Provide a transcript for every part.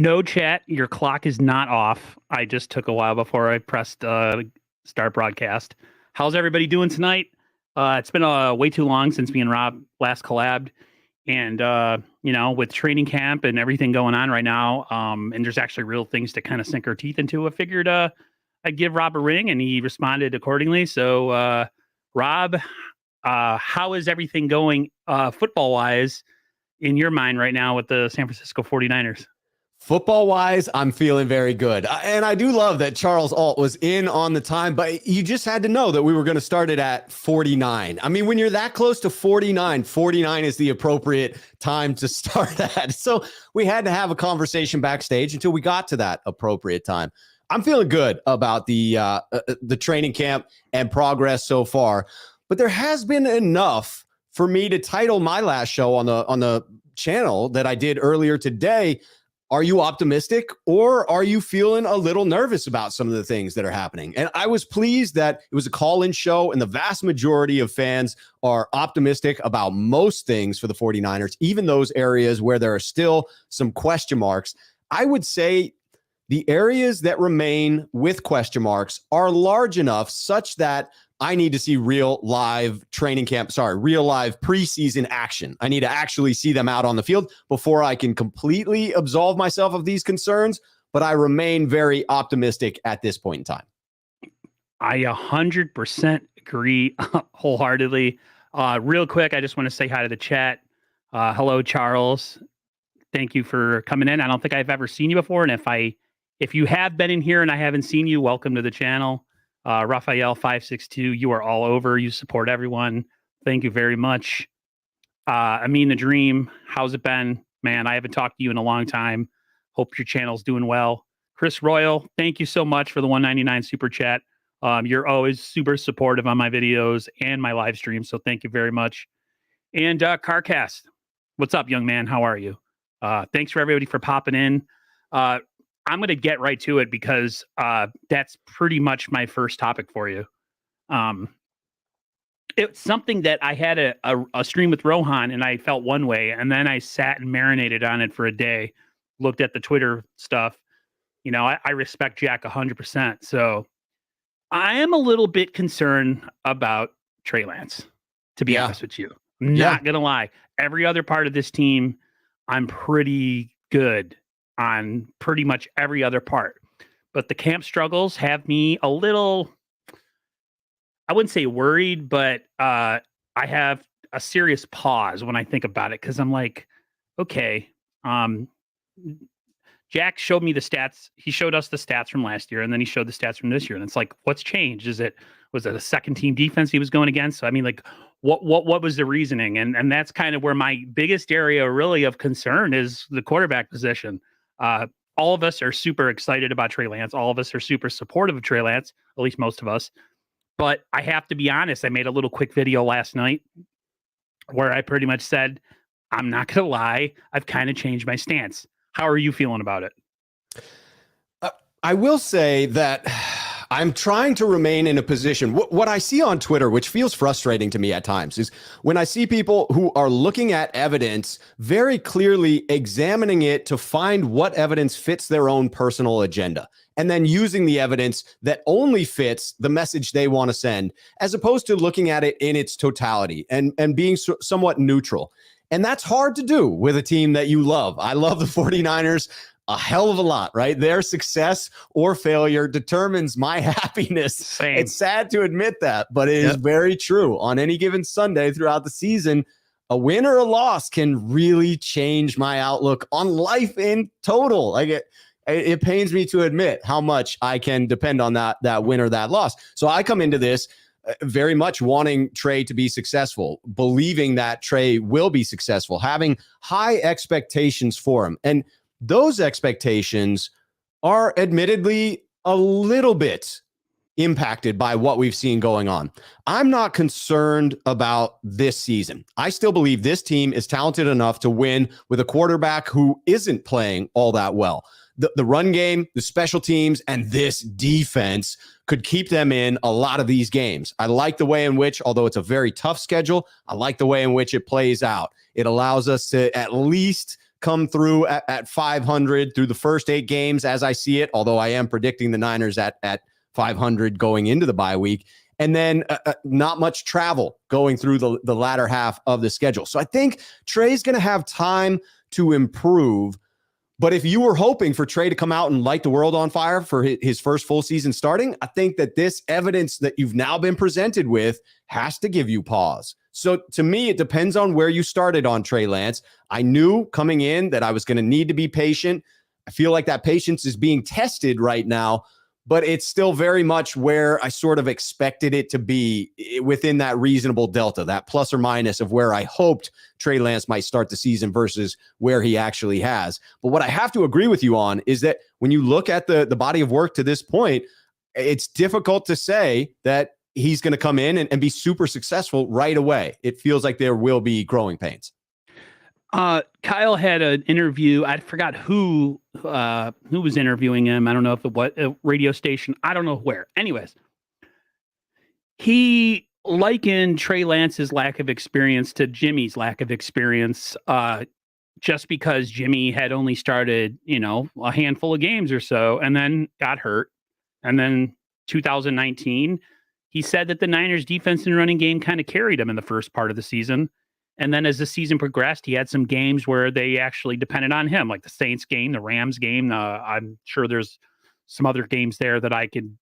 No chat. Your clock is not off. I just took a while before I pressed start broadcast. How's everybody doing tonight? It's been way too long since me and Rob last collabed. And, with training camp and everything going on right now, and there's actually real things to kind of sink our teeth into, I figured I'd give Rob a ring, and he responded accordingly. So, Rob, how is everything going football-wise in your mind right now with the San Francisco 49ers? Football-wise, I'm feeling very good. And I do love that Charles Alt was in on the time, but you just had to know that we were going to start it at 49. I mean, when you're that close to 49 is the appropriate time to start at. So we had to have a conversation backstage until we got to that appropriate time. I'm feeling good about the training camp and progress so far, but there has been enough for me to title my last show on the channel that I did earlier today. Are you optimistic, or are you feeling a little nervous about some of the things that are happening? And I was pleased that it was a call-in show, and the vast majority of fans are optimistic about most things for the 49ers, even those areas where there are still some question marks. I would say the areas that remain with question marks are large enough such that I need to see real live preseason action. I need to actually see them out on the field before I can completely absolve myself of these concerns, but I remain very optimistic at this point in time. I 100% agree wholeheartedly. Real quick, I just want to say hi to the chat. Hello, Charles. Thank you for coming in. I don't think I've ever seen you before, and if you have been in here and I haven't seen you, welcome to the channel. Raphael 562, you are all over. You support everyone. Thank you very much. Amin the Dream, how's it been? Man, I haven't talked to you in a long time. Hope your channel's doing well. Chris Royal, thank you so much for the 199 super chat. You're always super supportive on my videos and my live stream, so thank you very much. And Carcast, what's up, young man? How are you? Thanks for everybody for popping in. I'm going to get right to it because that's pretty much my first topic for you. It's something that I had a stream with Rohan and I felt one way, and then I sat and marinated on it for a day, looked at the Twitter stuff. I respect Jack 100%. So I am a little bit concerned about Trey Lance, to be honest with you. I'm not going to lie. Every other part of this team, I'm pretty good on pretty much every other part, but the camp struggles have me a little, I wouldn't say worried, but I have a serious pause when I think about it, because I'm like, okay, Jack showed me the stats. He showed us the stats from last year, and then he showed the stats from this year, and it's like, what's changed? Was it a second team defense he was going against? So I mean, like, what was the reasoning? And that's kind of where my biggest area really of concern is the quarterback position. All of us are super excited about Trey Lance. All of us are super supportive of Trey Lance, at least most of us. But I have to be honest, I made a little quick video last night where I pretty much said, I'm not going to lie, I've kind of changed my stance. How are you feeling about it? I will say that I'm trying to remain in a position. What I see on Twitter, which feels frustrating to me at times, is when I see people who are looking at evidence, very clearly examining it to find what evidence fits their own personal agenda, and then using the evidence that only fits the message they want to send, as opposed to looking at it in its totality and being somewhat neutral. And that's hard to do with a team that you love. I love the 49ers a hell of a lot, right? Their success or failure determines my happiness. Same. It's sad to admit that, but it is very true. On any given Sunday throughout the season, a win or a loss can really change my outlook on life in total. Like it pains me to admit how much I can depend on that win or that loss. So I come into this very much wanting Trey to be successful, believing that Trey will be successful, having high expectations for him. And those expectations are admittedly a little bit impacted by what we've seen going on. I'm not concerned about this season. I still believe this team is talented enough to win with a quarterback who isn't playing all that well. The run game, the special teams, and this defense could keep them in a lot of these games. I like the way in which, although it's a very tough schedule, I like the way in which it plays out. It allows us to at least come through at 500 through the first 8 games as I see it, although I am predicting the Niners at 500 going into the bye week. And then not much travel going through the latter half of the schedule. So I think Trey's going to have time to improve. But if you were hoping for Trey to come out and light the world on fire for his first full season starting, I think that this evidence that you've now been presented with has to give you pause. So to me, it depends on where you started on Trey Lance. I knew coming in that I was going to need to be patient. I feel like that patience is being tested right now, but it's still very much where I sort of expected it to be within that reasonable delta, that plus or minus of where I hoped Trey Lance might start the season versus where he actually has. But what I have to agree with you on is that when you look at the body of work to this point, it's difficult to say that he's going to come in and be super successful right away. It feels like there will be growing pains. Kyle had an interview. I forgot who was interviewing him. I don't know if it was a radio station. I don't know where. Anyways, he likened Trey Lance's lack of experience to Jimmy's lack of experience, just because Jimmy had only started, a handful of games or so and then got hurt. And then 2019, he said that the Niners defense and running game kind of carried him in the first part of the season. And then as the season progressed, he had some games where they actually depended on him, like the Saints game, the Rams game. I'm sure there's some other games there that I could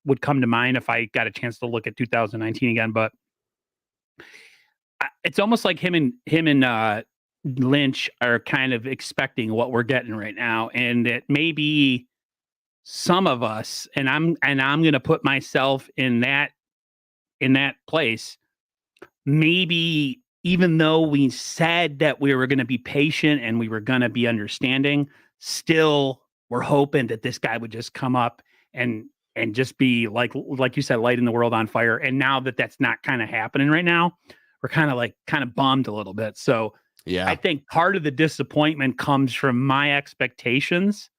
would come to mind if I got a chance to look at 2019 again. But it's almost like him and Lynch are kind of expecting what we're getting right now, and it may be some of us, and I'm going to put myself in that place. Maybe even though we said that we were going to be patient and we were going to be understanding, still we're hoping that this guy would just come up and just be like you said, lighting the world on fire. And now that that's not kind of happening right now, we're kind of bummed a little bit. So yeah, I think part of the disappointment comes from my expectations.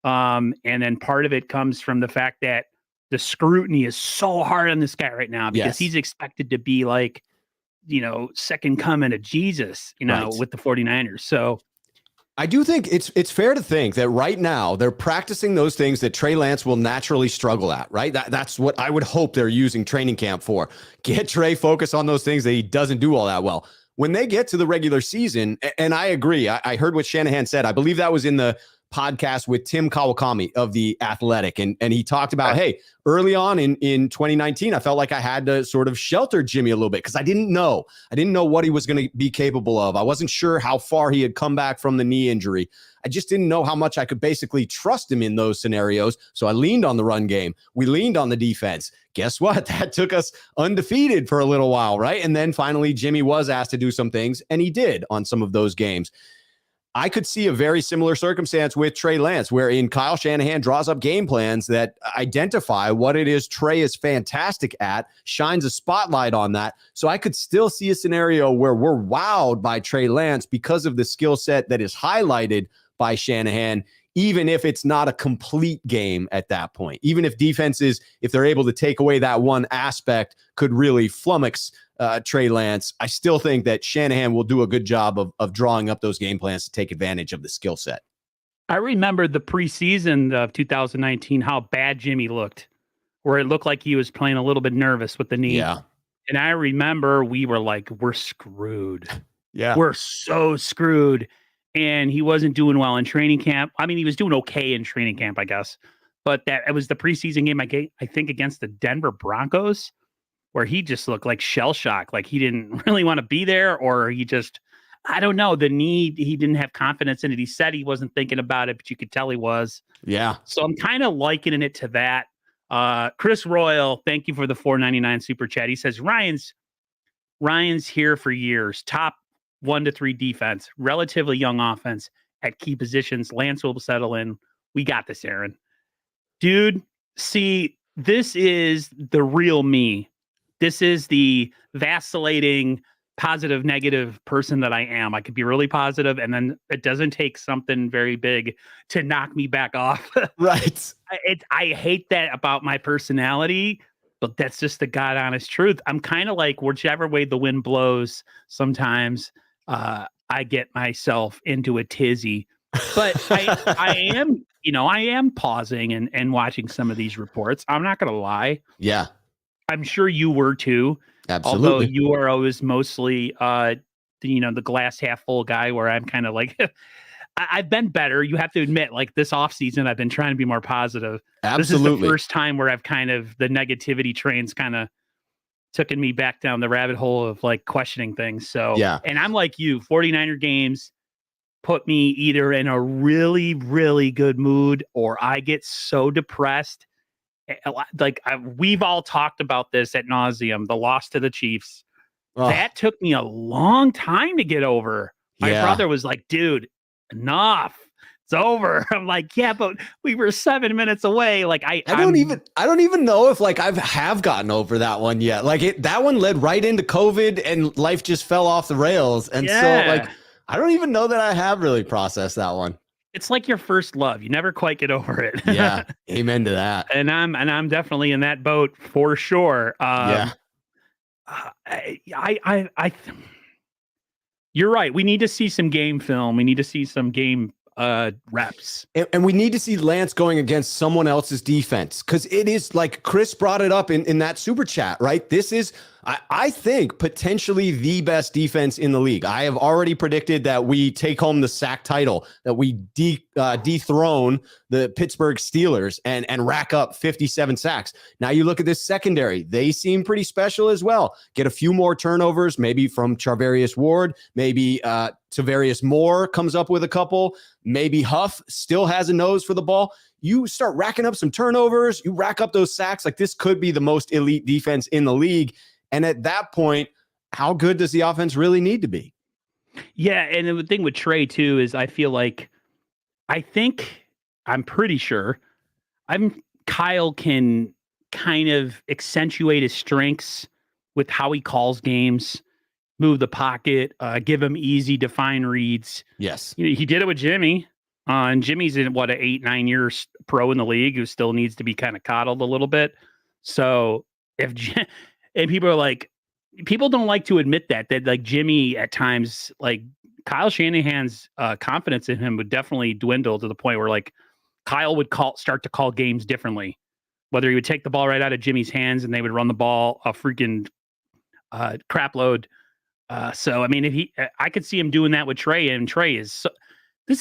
And then part of it comes from the fact that the scrutiny is so hard on this guy right now because he's expected to be like, second coming of Jesus, with the 49ers. So I do think it's fair to think that right now they're practicing those things that Trey Lance will naturally struggle at, right? That's what I would hope they're using training camp for. Get Trey focused on those things that he doesn't do all that well. When they get to the regular season, and I agree, I heard what Shanahan said. I believe that was in the podcast with Tim Kawakami of The Athletic. And he talked about, hey, early on in 2019, I felt like I had to sort of shelter Jimmy a little bit because I didn't know what he was going to be capable of. I wasn't sure how far he had come back from the knee injury. I just didn't know how much I could basically trust him in those scenarios. So I leaned on the run game. We leaned on the defense. Guess what? That took us undefeated for a little while, right? And then finally, Jimmy was asked to do some things, and he did on some of those games. I could see a very similar circumstance with Trey Lance, wherein Kyle Shanahan draws up game plans that identify what it is Trey is fantastic at, shines a spotlight on that. So I could still see a scenario where we're wowed by Trey Lance because of the skill set that is highlighted by Shanahan, even if it's not a complete game at that point. Even if defenses, if they're able to take away that one aspect, could really flummox Trey Lance, I still think that Shanahan will do a good job of drawing up those game plans to take advantage of the skill set. I remember the preseason of 2019, how bad Jimmy looked, where it looked like he was playing a little bit nervous with the knee. Yeah. And I remember we were like, we're screwed. Yeah. We're so screwed. And he wasn't doing well in training camp. I mean, he was doing okay in training camp, I guess. But it was the preseason game, I think, against the Denver Broncos, where he just looked like shell shock, like he didn't really want to be there, or he just, I don't know, the need, he didn't have confidence in it. He said he wasn't thinking about it, but you could tell he was. Yeah. So I'm kind of likening it to that. Chris Royal, thank you for the $4.99 super chat. He says, Ryan's here for years. Top 1 to 3 defense, relatively young offense at key positions. Lance will settle in. We got this, Aaron. Dude, see, this is the real me. This is the vacillating, positive, negative person that I am. I could be really positive, and then it doesn't take something very big to knock me back off. Right. I hate that about my personality, but that's just the God honest truth. I'm kind of like whichever way the wind blows sometimes. I get myself into a tizzy. But I am, I am pausing and watching some of these reports. I'm not going to lie. Yeah, I'm sure you were too. Although absolutely. you are always mostly, the glass half full guy, where I'm kind of like, I've been better. You have to admit, like this off season, I've been trying to be more positive. This is the Absolutely. first time where I've kind of, the negativity train's kind of taken me back down the rabbit hole of like questioning things. So, Yeah. and I'm like you, 49er games put me either in a really, really good mood, or I get so depressed. Like we've all talked about this at nauseum, the loss to the Chiefs. Oh, That took me a long time to get over. My yeah. brother was like, dude, enough. It's over. I'm like, yeah, but we were 7 minutes away. Like I don't even know if like have gotten over that one yet. Like that one led right into COVID and life just fell off the rails. And so like, I don't even know that I have really processed that one. It's like your first love. You never quite get over it. Yeah. Amen to that. And I'm definitely in that boat for sure. Yeah. I you're right. We need to see some game film. We need to see some game reps. And we need to see Lance going against someone else's defense, because it is like Chris brought it up in that super chat, right? This is, I think, potentially the best defense in the league. I have already predicted that we take home the sack title, that we dethrone the Pittsburgh Steelers and rack up 57 sacks. Now you look at this secondary. They seem pretty special as well. Get a few more turnovers, maybe from Charvarius Ward, maybe Tavarius Moore comes up with a couple. Maybe Huff still has a nose for the ball. You start racking up some turnovers. You rack up those sacks. Like this could be the most elite defense in the league. And at that point, how good does the offense really need to be? Yeah, and the thing with Trey too is I'm pretty sure Kyle can kind of accentuate his strengths with how he calls games, move the pocket, give him easy, defined reads. Yes. He did it with Jimmy. And Jimmy's in what, 8-9 years pro in the league, who still needs to be kind of coddled a little bit. So and people don't like to admit that like Jimmy at times, like Kyle Shanahan's confidence in him would definitely dwindle to the point where like Kyle would start to call games differently, whether he would take the ball right out of Jimmy's hands and they would run the ball a freaking crap load. So, I mean, I could see him doing that with Trey, and Trey this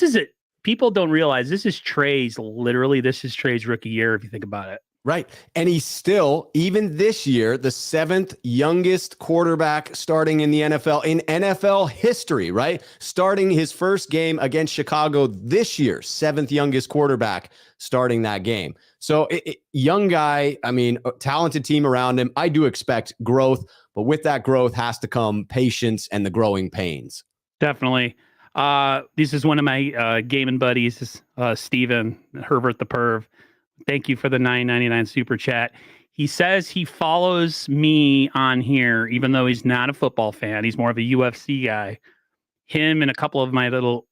is it. People don't realize this is Trey's rookie year, if you think about it. Right. And he's still, even this year, the 7th youngest quarterback starting in the NFL, in NFL history, right? Starting his first game against Chicago this year, 7th youngest quarterback starting that game. So young guy, I mean, talented team around him. I do expect growth, but with that growth has to come patience and the growing pains. Definitely. This is one of my gaming buddies, Steven Herbert the Perv. Thank you for the $9.99 super chat. He says he follows me on here, even though he's not a football fan. He's more of a UFC guy. Him and a couple of my little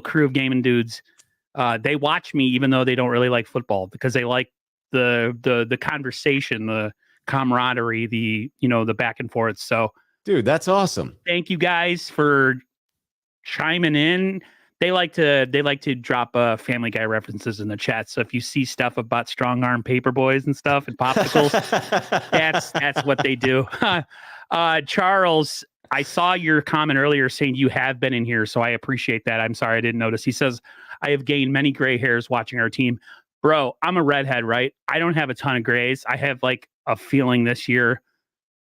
crew of gaming dudes, they watch me, even though they don't really like football, because they like the conversation, the camaraderie, the back and forth. So, dude, that's awesome. Thank you guys for chiming in. They like to drop Family Guy references in the chat. So if you see stuff about strong arm paper boys and stuff and popsicles, that's what they do. Charles, I saw your comment earlier saying you have been in here, so I appreciate that. I'm sorry I didn't notice. He says, I have gained many gray hairs watching our team. Bro, I'm a redhead, right? I don't have a ton of grays. I have like a feeling this year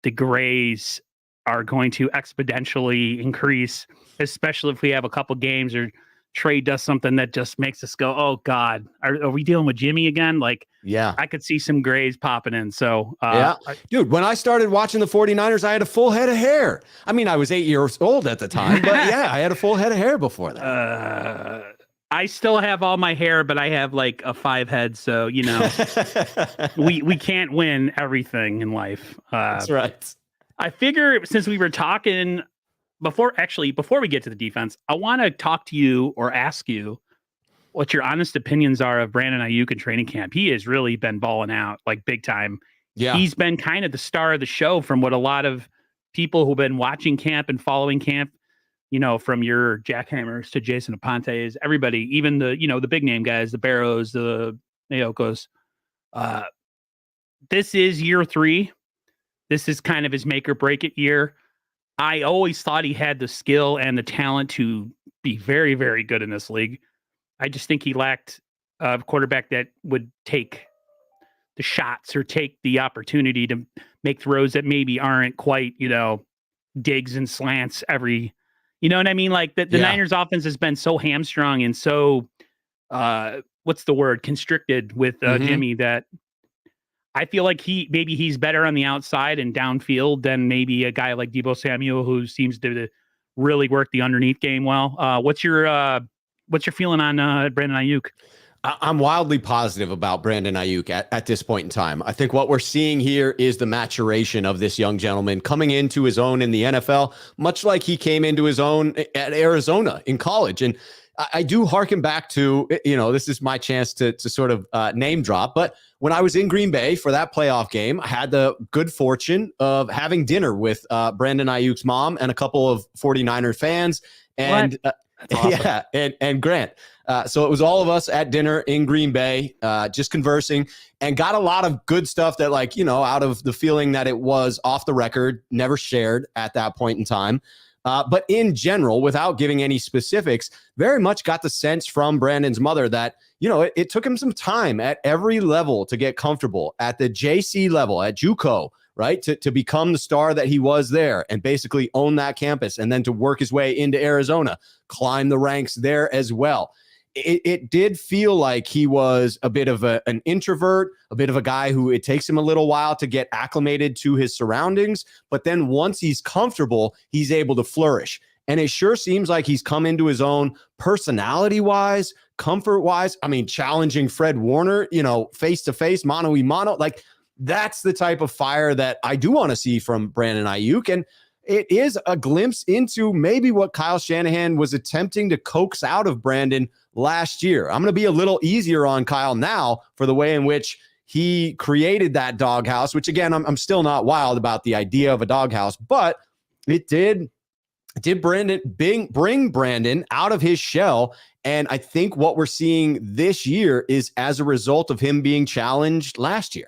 the grays are going to exponentially increase, especially if we have a couple games or Trey does something that just makes us go, oh God, are we dealing with Jimmy again? Like, yeah, I could see some grays popping in. So, yeah, dude, when I started watching the 49ers, I had a full head of hair. I mean, I was 8 years old at the time, but yeah, I had a full head of hair before that. I still have all my hair, but I have like a 5 head. So, we can't win everything in life. That's right. I figure since we were talking before we get to the defense, I want to talk to you or ask you what your honest opinions are of Brandon Ayuk in training camp. He has really been balling out like big time. Yeah. He's been kind of the star of the show from what a lot of people who've been watching camp and following camp from your Jackhammers to Jason Apontes, everybody, even the big name guys, the Barrows, the Mayokos. This is year 3. This is kind of his make or break it year. I always thought he had the skill and the talent to be very, very good in this league. I just think he lacked a quarterback that would take the shots or take the opportunity to make throws that maybe aren't quite, digs and slants every, you know what I mean? Like the Niners offense has been so hamstrung and so, what's the word? Constricted with Jimmy that I feel like he's better on the outside and downfield than maybe a guy like Deebo Samuel, who seems to really work the underneath game well. What's your feeling on Brandon Ayuk? I'm wildly positive about Brandon Ayuk at this point in time. I think what we're seeing here is the maturation of this young gentleman coming into his own in the NFL, much like he came into his own at Arizona in college. And I do harken back to, this is my chance to sort of name drop. But when I was in Green Bay for that playoff game, I had the good fortune of having dinner with Brandon Ayuk's mom and a couple of 49er fans. And awesome. Yeah, and Grant. So it was all of us at dinner in Green Bay, just conversing, and got a lot of good stuff that, out of the feeling that it was off the record, never shared at that point in time. But in general, without giving any specifics, very much got the sense from Brandon's mother that, it took him some time at every level to get comfortable at the JC level, at JUCO, right? To become the star that he was there and basically own that campus, and then to work his way into Arizona, climb the ranks there as well. It did feel like he was a bit of an introvert, a bit of a guy who it takes him a little while to get acclimated to his surroundings. But then once he's comfortable, he's able to flourish. And it sure seems like he's come into his own personality-wise, comfort-wise. I mean, challenging Fred Warner, face-to-face, mano-a-mano. Like, that's the type of fire that I do want to see from Brandon Ayuk. And it is a glimpse into maybe what Kyle Shanahan was attempting to coax out of Brandon last year. I'm going to be a little easier on Kyle now for the way in which he created that doghouse, which again, I'm still not wild about the idea of a doghouse, but it did bring Brandon out of his shell. And I think what we're seeing this year is as a result of him being challenged last year.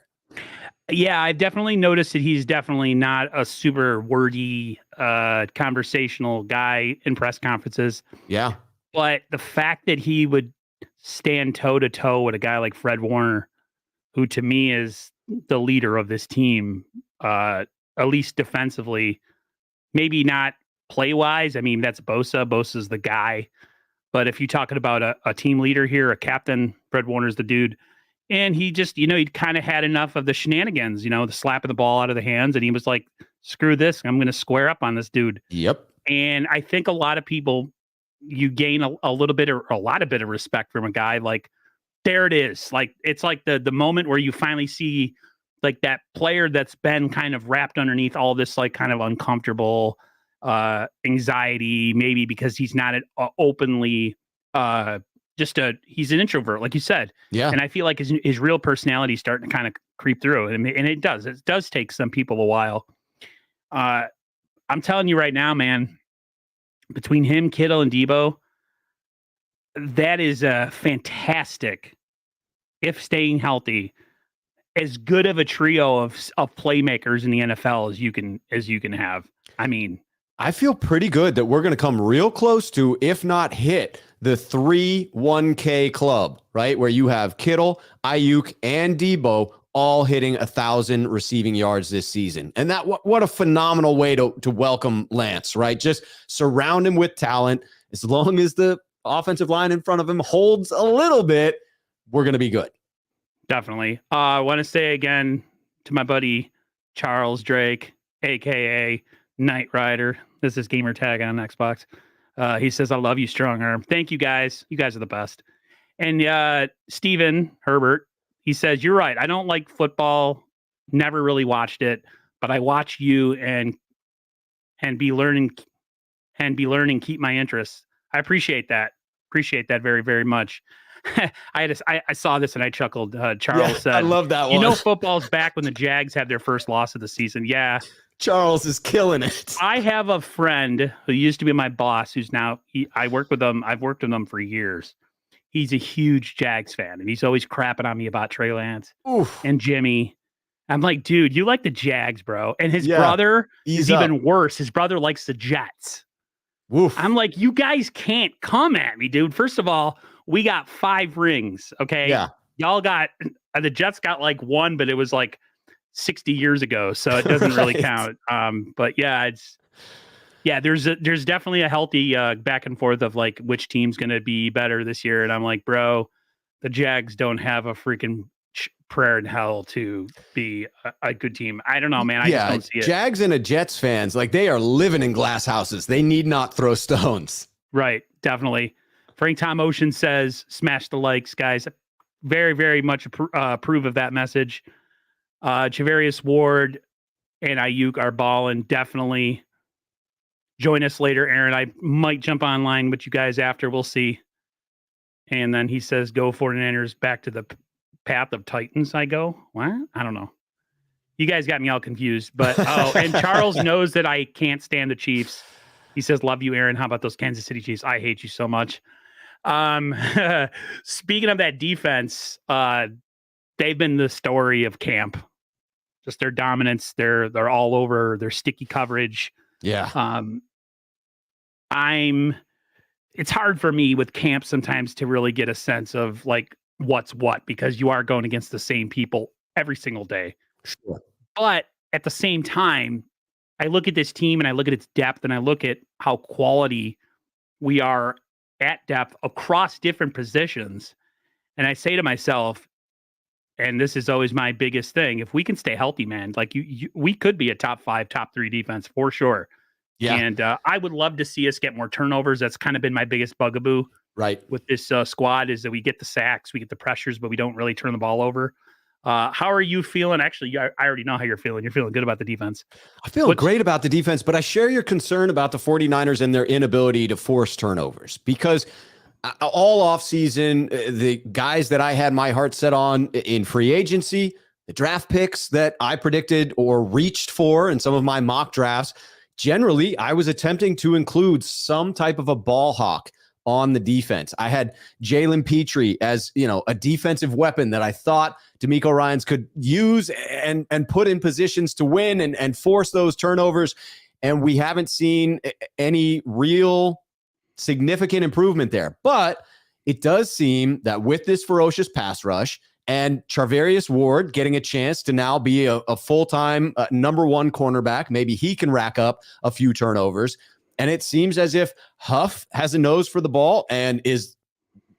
Yeah, I've definitely noticed that he's definitely not a super wordy, conversational guy in press conferences. Yeah. But the fact that he would stand toe to toe with a guy like Fred Warner, who to me is the leader of this team, at least defensively, maybe not play wise. I mean, that's Bosa. Bosa's the guy. But if you're talking about a team leader here, a captain, Fred Warner's the dude. And he just, he'd kind of had enough of the shenanigans, the slapping the ball out of the hands. And he was like, screw this. I'm going to square up on this dude. Yep. And I think a lot of people, you gain a little bit or a lot of bit of respect from a guy like, there it is. Like, it's like the moment where you finally see like that player that's been kind of wrapped underneath all this, like kind of uncomfortable anxiety, maybe because he's not openly, he's an introvert, like you said. Yeah. And I feel like his real personality is starting to kind of creep through. And it does take some people a while. I'm telling you right now, man, between him, Kittle, and Deebo, that is a fantastic, if staying healthy, as good of a trio of playmakers in the NFL as you can have. I mean, I feel pretty good that we're going to come real close to, if not hit, the 3-1K club, right? Where you have Kittle, Ayuk, and Deebo all hitting 1,000 receiving yards this season. And that what a phenomenal way to welcome Lance, right? Just surround him with talent. As long as the offensive line in front of him holds a little bit, we're going to be good. Definitely. I want to say again to my buddy Charles Drake, a.k.a. Knight Rider. This is gamer tag on Xbox. He says, I love you, Strong Arm. Thank you, guys. You guys are the best. And Steven Herbert, he says, you're right. I don't like football. Never really watched it, but I watch you and be learning keep my interest. I appreciate that. Appreciate that very, very much. I saw this and I chuckled. Charles said, I love that one. Football's back when the Jags have their first loss of the season. Yeah. Charles is killing it. I have a friend who used to be my boss, who's now I work with him. I've worked with him for years. He's a huge Jags fan, and he's always crapping on me about Trey Lance and Jimmy. I'm like, dude, you like the Jags, bro. And his brother is even worse. His brother likes the Jets. Oof. I'm like, you guys can't come at me, dude. First of all, we got 5 rings, okay? Yeah. Y'all got, the Jets got like 1, but it was like 60 years ago, so it doesn't really count. But yeah, there's definitely a healthy back and forth of like which team's going to be better this year. And I'm like, bro, the Jags don't have a freaking prayer in hell to be a good team. I don't know, man. I just don't see it. Jags and a Jets fans, like they are living in glass houses. They need not throw stones. Right. Definitely. Frank Tom Ocean says, smash the likes, guys. Very, very much approve of that message. Javarius Ward and Ayuk are balling. Definitely join us later, Aaron. I might jump online with you guys after. We'll see. And then he says, go 49ers, back to the path of Titans. I go, what? I don't know. You guys got me all confused. But and Charles knows that I can't stand the Chiefs. He says, love you, Aaron. How about those Kansas City Chiefs? I hate you so much. Speaking of that defense, they've been the story of camp. Just their dominance. They're all over their sticky coverage. Yeah. It's hard for me with camp sometimes to really get a sense of like what's what, because you are going against the same people every single day. Sure. But at the same time, I look at this team and I look at its depth and I look at how quality we are at depth across different positions. And I say to myself, and this is always my biggest thing, if we can stay healthy, man, like we could be a top 5, top 3 defense for sure. Yeah. And I would love to see us get more turnovers. That's kind of been my biggest bugaboo with this squad, is that we get the sacks, we get the pressures, but we don't really turn the ball over. How are you feeling? Actually, I already know how you're feeling. You're feeling good about the defense. I feel great about the defense, but I share your concern about the 49ers and their inability to force turnovers, because all offseason, the guys that I had my heart set on in free agency, the draft picks that I predicted or reached for in some of my mock drafts, generally, I was attempting to include some type of a ball hawk on the defense. I had Jalen Petrie as, a defensive weapon that I thought DeMeco Ryans could use and put in positions to win and force those turnovers. And we haven't seen any real significant improvement there. But it does seem that with this ferocious pass rush and Charvarius Ward getting a chance to now be a full-time number 1 cornerback, maybe he can rack up a few turnovers. And it seems as if Huff has a nose for the ball and is,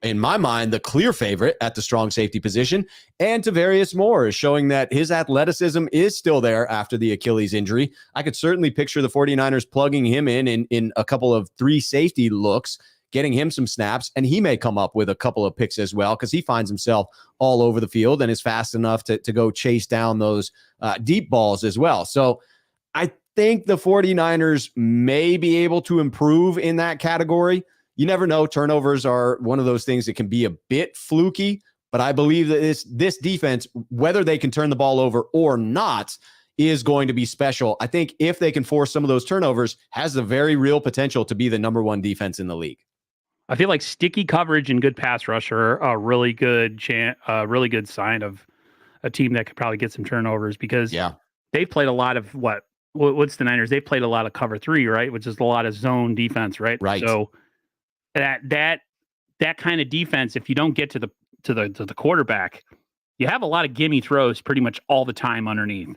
in my mind, the clear favorite at the strong safety position. And Tavarius Moore is showing that his athleticism is still there after the Achilles injury. I could certainly picture the 49ers plugging him in a couple of 3 safety looks, getting him some snaps, and he may come up with a couple of picks as well, because he finds himself all over the field and is fast enough to go chase down those deep balls as well. So I think the 49ers may be able to improve in that category. You never know. Turnovers are one of those things that can be a bit fluky, but I believe that this defense, whether they can turn the ball over or not, is going to be special. I think if they can force some of those turnovers, has a very real potential to be the number 1 defense in the league. I feel like sticky coverage and good pass rush are a really good sign of a team that could probably get some turnovers, because they've played a lot of what's the Niners? They played a lot of cover 3, right? Which is a lot of zone defense, right? Right. So that kind of defense, if you don't get to the quarterback, you have a lot of gimme throws pretty much all the time underneath.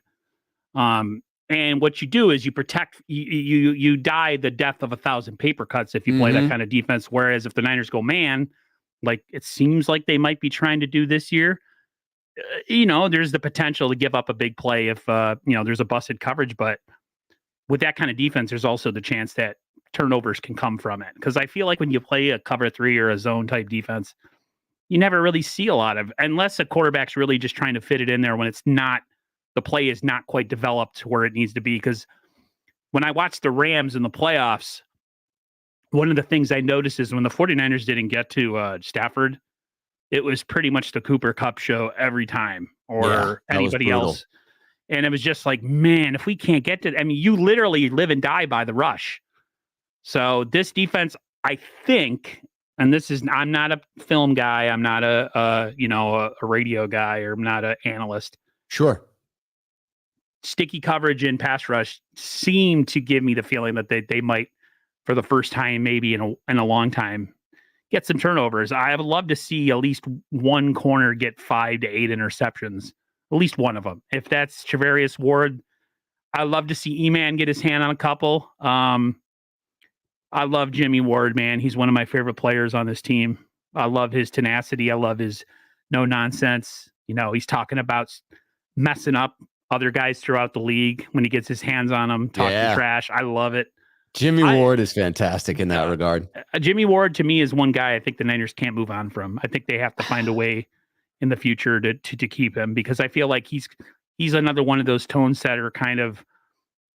And what you do is you protect, you die the death of 1,000 paper cuts if you play that kind of defense. Whereas if the Niners go man, like it seems like they might be trying to do this year, there's the potential to give up a big play if, there's a busted coverage. But with that kind of defense, there's also the chance that turnovers can come from it. Because I feel like when you play a cover 3 or a zone type defense, you never really see a lot of, unless a quarterback's really just trying to fit it in there when it's not, the play is not quite developed where it needs to be. Because when I watched the Rams in the playoffs, one of the things I noticed is when the 49ers didn't get to Stafford, it was pretty much the Cooper Kupp show every time, or anybody else. And it was just like, man, if we can't get to, I mean, you literally live and die by the rush. So this defense, I think, and this is, I'm not a film guy. I'm not a radio guy, or I'm not an analyst. Sure. Sticky coverage and pass rush seem to give me the feeling that they might, for the first time, maybe in a long time, get some turnovers. I would love to see at least one corner get 5 to 8 interceptions, at least one of them. If that's Charvarius Ward, I'd love to see E-Man get his hand on a couple. I love Jimmy Ward, man. He's one of my favorite players on this team. I love his tenacity. I love his no nonsense. He's talking about messing up other guys throughout the league when he gets his hands on them, talking trash. I love it. Jimmy Ward is fantastic in that regard. Jimmy Ward, to me, is one guy I think the Niners can't move on from. I think they have to find a way in the future to keep him, because I feel like he's another one of those tone setter kind of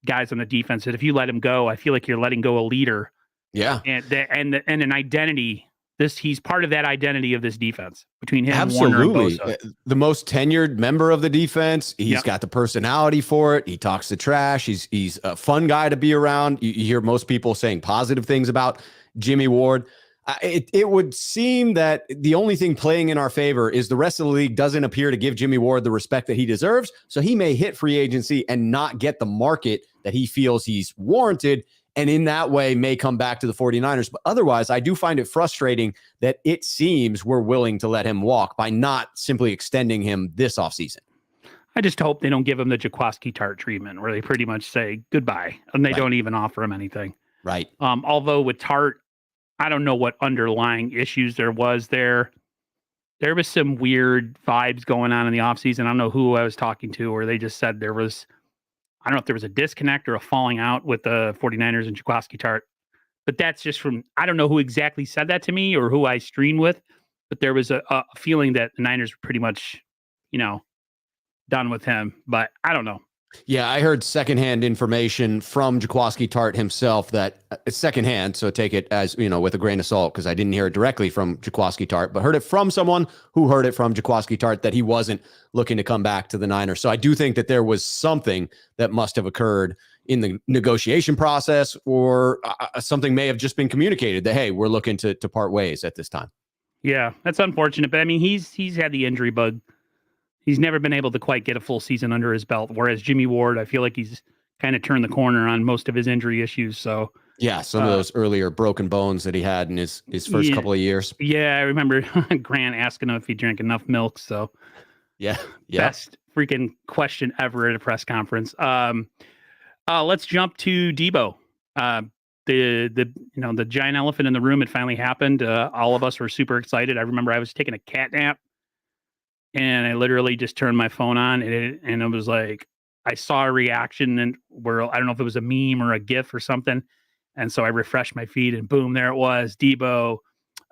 guys on the defense that if you let him go, I feel like you're letting go a leader. Yeah. And an identity. He's part of that identity of this defense between him and Absolutely. Warner and Bosa. The most tenured member of the defense. He's got the personality for it. He talks the trash. He's a fun guy to be around. You hear most people saying positive things about Jimmy Ward. It would seem that the only thing playing in our favor is the rest of the league doesn't appear to give Jimmy Ward the respect that he deserves. So he may hit free agency and not get the market that he feels he's warranted, and in that way may come back to the 49ers. But otherwise, I do find it frustrating that it seems we're willing to let him walk by not simply extending him this offseason. I just hope they don't give him the Jaquiski Tart treatment where they pretty much say goodbye and they don't even offer him anything. Right. Although with Tart, I don't know what underlying issues there was there. There was some weird vibes going on in the offseason. I don't know who I was talking to, where they just said there was, I don't know if there was a disconnect or a falling out with the 49ers and Jaquiski Tart, but that's just from, I don't know who exactly said that to me or who I streamed with, but there was a feeling that the Niners were pretty much, done with him, but I don't know. Yeah, I heard secondhand information from Jaquiski Tart himself that it's secondhand, so take it as, with a grain of salt, because I didn't hear it directly from Jaquiski Tart, but heard it from someone who heard it from Jaquiski Tart that he wasn't looking to come back to the Niners. So I do think that there was something that must have occurred in the negotiation process, or something may have just been communicated that, hey, we're looking to part ways at this time. Yeah, that's unfortunate, but I mean, he's had the injury bug. He's never been able to quite get a full season under his belt, whereas Jimmy Ward, I feel like he's kind of turned the corner on most of his injury issues. So yeah, some of those earlier broken bones that he had in his first couple of years. Yeah, I remember Grant asking him if he drank enough milk. So yeah. Best freaking question ever at a press conference. Let's jump to Debo. The giant elephant in the room, it finally happened. All of us were super excited. I remember I was taking a cat nap, and I literally just turned my phone on, and it was like, I saw a reaction, and where I don't know if it was a meme or a GIF or something. And so I refreshed my feed, and boom, there it was. Debo,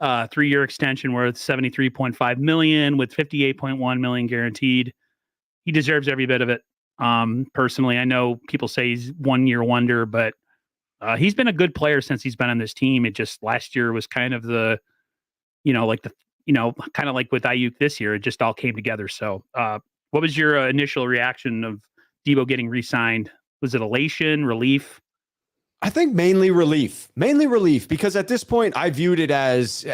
3-year extension worth $73.5 million with $58.1 million guaranteed. He deserves every bit of it. Personally, I know people say he's 1-year wonder, but he's been a good player since he's been on this team. It just last year was kind of kind of like with Ayuk this year, it just all came together. So what was your initial reaction of Debo getting re-signed? Was it elation, relief? I think mainly relief, because at this point I viewed it as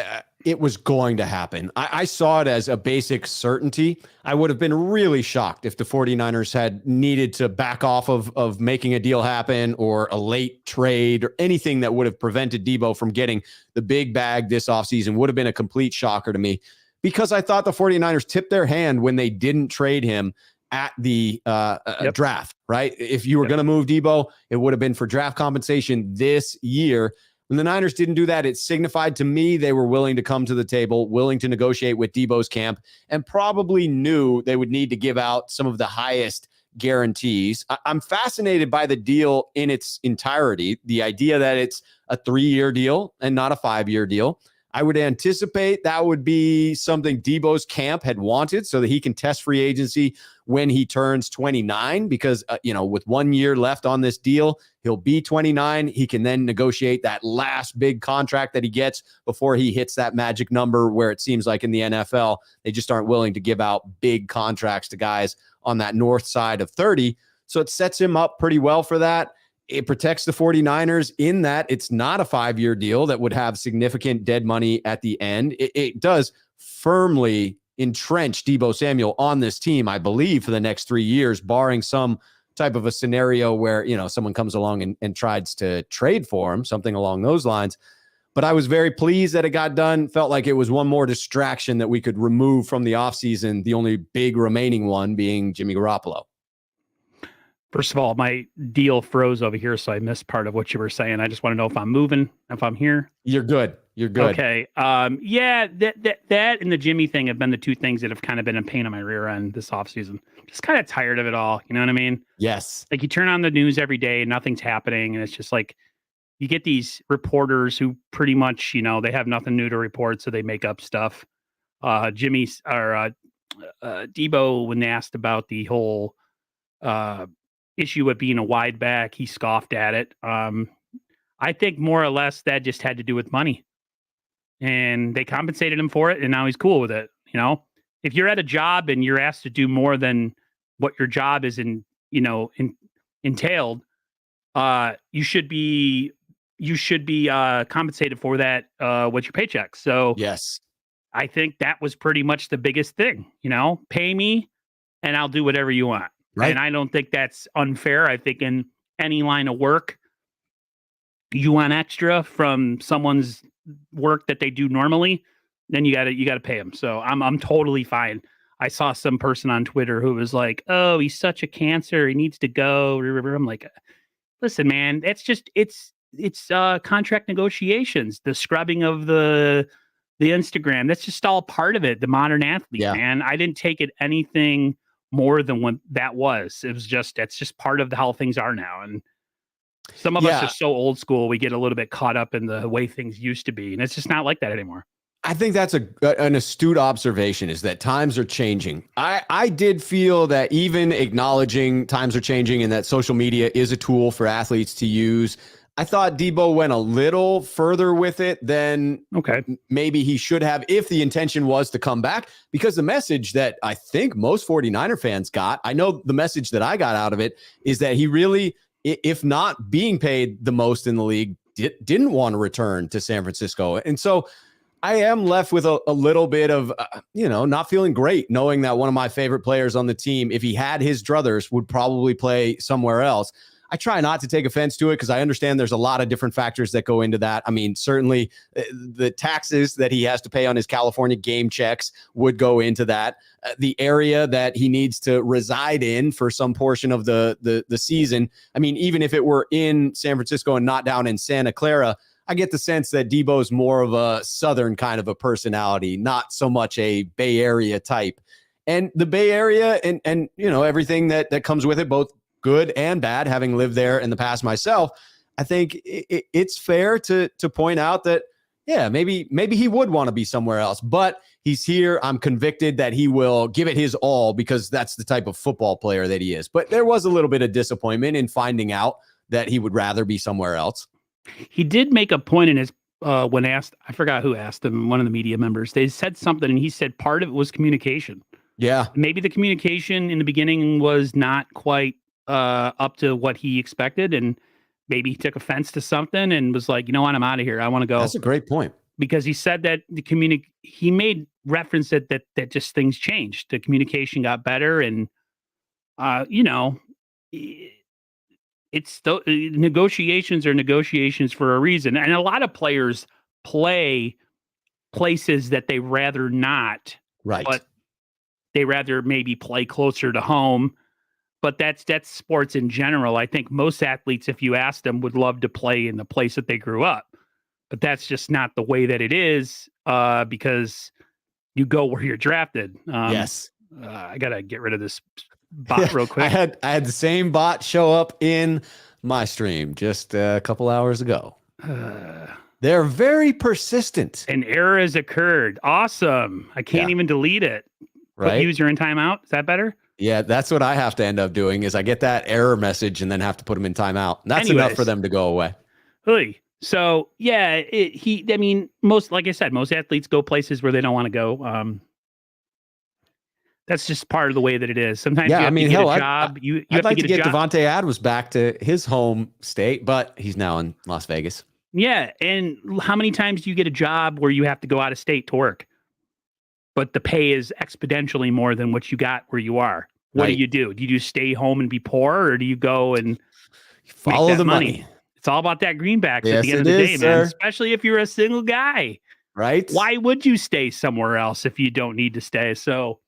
it was going to happen. I saw it as a basic certainty. I would have been really shocked if the 49ers had needed to back off of making a deal happen, or a late trade, or anything that would have prevented Debo from getting the big bag this offseason. Would have been a complete shocker to me, because I thought the 49ers tipped their hand when they didn't trade him at the draft, right? If you were going to move Debo, it would have been for draft compensation this year. When the Niners didn't do that, it signified to me they were willing to come to the table, willing to negotiate with Debo's camp, and probably knew they would need to give out some of the highest guarantees. I'm fascinated by the deal in its entirety. The idea that it's a 3-year deal and not a 5-year deal. I would anticipate that would be something Debo's camp had wanted so that he can test free agency when he turns 29, because, with 1 year left on this deal, he'll be 29. He can then negotiate that last big contract that he gets before he hits that magic number where it seems like in the NFL, they just aren't willing to give out big contracts to guys on that north side of 30. So it sets him up pretty well for that. It protects the 49ers in that it's not a 5-year deal that would have significant dead money at the end. It does firmly entrench Deebo Samuel on this team, I believe, for the next 3 years, barring some type of a scenario where, someone comes along and tries to trade for him, something along those lines. But I was very pleased that it got done. Felt like it was one more distraction that we could remove from the offseason, the only big remaining one being Jimmy Garoppolo. First of all, my deal froze over here, so I missed part of what you were saying. I just want to know if I'm moving, if I'm here. You're good. You're good. Okay. Yeah, that and the Jimmy thing have been the two things that have kind of been a pain on my rear end this offseason. Just kind of tired of it all. You know what I mean? Yes. Like you turn on the news every day, nothing's happening, and it's just like you get these reporters who pretty much, they have nothing new to report, so they make up stuff. Jimmy's or Debo, when they asked about the whole issue with being a wide back, he scoffed at it. I think more or less that just had to do with money, and they compensated him for it, and now he's cool with it. If you're at a job and you're asked to do more than what your job is entailed, you should be compensated for that with your paycheck. So yes, I think that was pretty much the biggest thing. Pay me, and I'll do whatever you want. Right. And I don't think that's unfair. I think in any line of work, you want extra from someone's work that they do normally, then you gotta pay them. So I'm totally fine. I saw some person on Twitter who was like, "Oh, he's such a cancer. He needs to go." I'm like, listen, man, it's contract negotiations, the scrubbing of the Instagram. That's just all part of it. The modern athlete, man. I didn't take it anything more than what that was. It's just part of how things are now. And some of us are so old school, we get a little bit caught up in the way things used to be. And it's just not like that anymore. I think that's an astute observation, is that times are changing. I did feel that even acknowledging times are changing and that social media is a tool for athletes to use, I thought Debo went a little further with it than maybe he should have, if the intention was to come back, because the message that I think most 49er fans got, I know the message that I got out of it, is that he really, if not being paid the most in the league, didn't want to return to San Francisco. And so I am left with a little bit of, not feeling great, knowing that one of my favorite players on the team, if he had his druthers, would probably play somewhere else. I try not to take offense to it because I understand there's a lot of different factors that go into that. I mean, certainly the taxes that he has to pay on his California game checks would go into that. The area that he needs to reside in for some portion of the season. I mean, even if it were in San Francisco and not down in Santa Clara, I get the sense that Debo's more of a Southern kind of a personality, not so much a Bay Area type. And the Bay Area and everything that comes with it, both good and bad, having lived there in the past myself, I think it's fair to point out that, maybe he would want to be somewhere else, but he's here. I'm convicted that he will give it his all because that's the type of football player that he is. But there was a little bit of disappointment in finding out that he would rather be somewhere else. He did make a point in his, when asked, I forgot who asked him, one of the media members, they said something and he said part of it was communication. Yeah. Maybe the communication in the beginning was not quite up to what he expected, and maybe he took offense to something and was like, you know what, I'm out of here. I want to go. That's a great point. Because he said that he made reference that just things changed. The communication got better, and it's negotiations are negotiations for a reason. And a lot of players play places that they rather not, right? But they rather maybe play closer to home. But that's sports in general. I think most athletes, if you ask them, would love to play in the place that they grew up. But that's just not the way that it is, because you go where you're drafted. Yes. I got to get rid of this bot real quick. I had the same bot show up in my stream just a couple hours ago. They're very persistent. An error has occurred. Awesome. I can't even delete it. Put Right? user in timeout. Is that better? Yeah, that's what I have to end up doing is I get that error message and then have to put them in timeout. That's enough for them to go away. Hey. So yeah, like I said, most athletes go places where they don't want to go. That's just part of the way that it is. Sometimes you have to get a job. I'd like to get Devontae Adams back to his home state, but he's now in Las Vegas. Yeah, and how many times do you get a job where you have to go out of state to work, but the pay is exponentially more than what you got where you are? What do you do? Do you just stay home and be poor, or do you go and follow the money? It's all about that greenbacks at the end of the day, man. Especially if you're a single guy, right? Why would you stay somewhere else if you don't need to stay? So,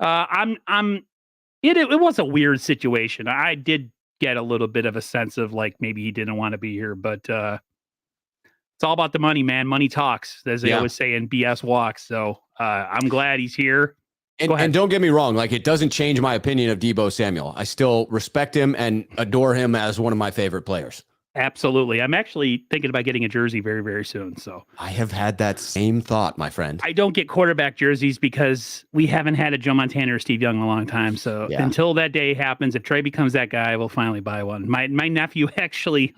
it was a weird situation. I did get a little bit of a sense of like maybe he didn't want to be here, but it's all about the money, man. Money talks, as they always say, and BS walks. So I'm glad he's here. And don't get me wrong, like it doesn't change my opinion of Deebo Samuel. I still respect him and adore him as one of my favorite players. Absolutely. I'm actually thinking about getting a jersey very, very soon. So I have had that same thought, my friend. I don't get quarterback jerseys because we haven't had a Joe Montana or Steve Young in a long time. So until that day happens, if Trey becomes that guy, we'll finally buy one. My nephew actually,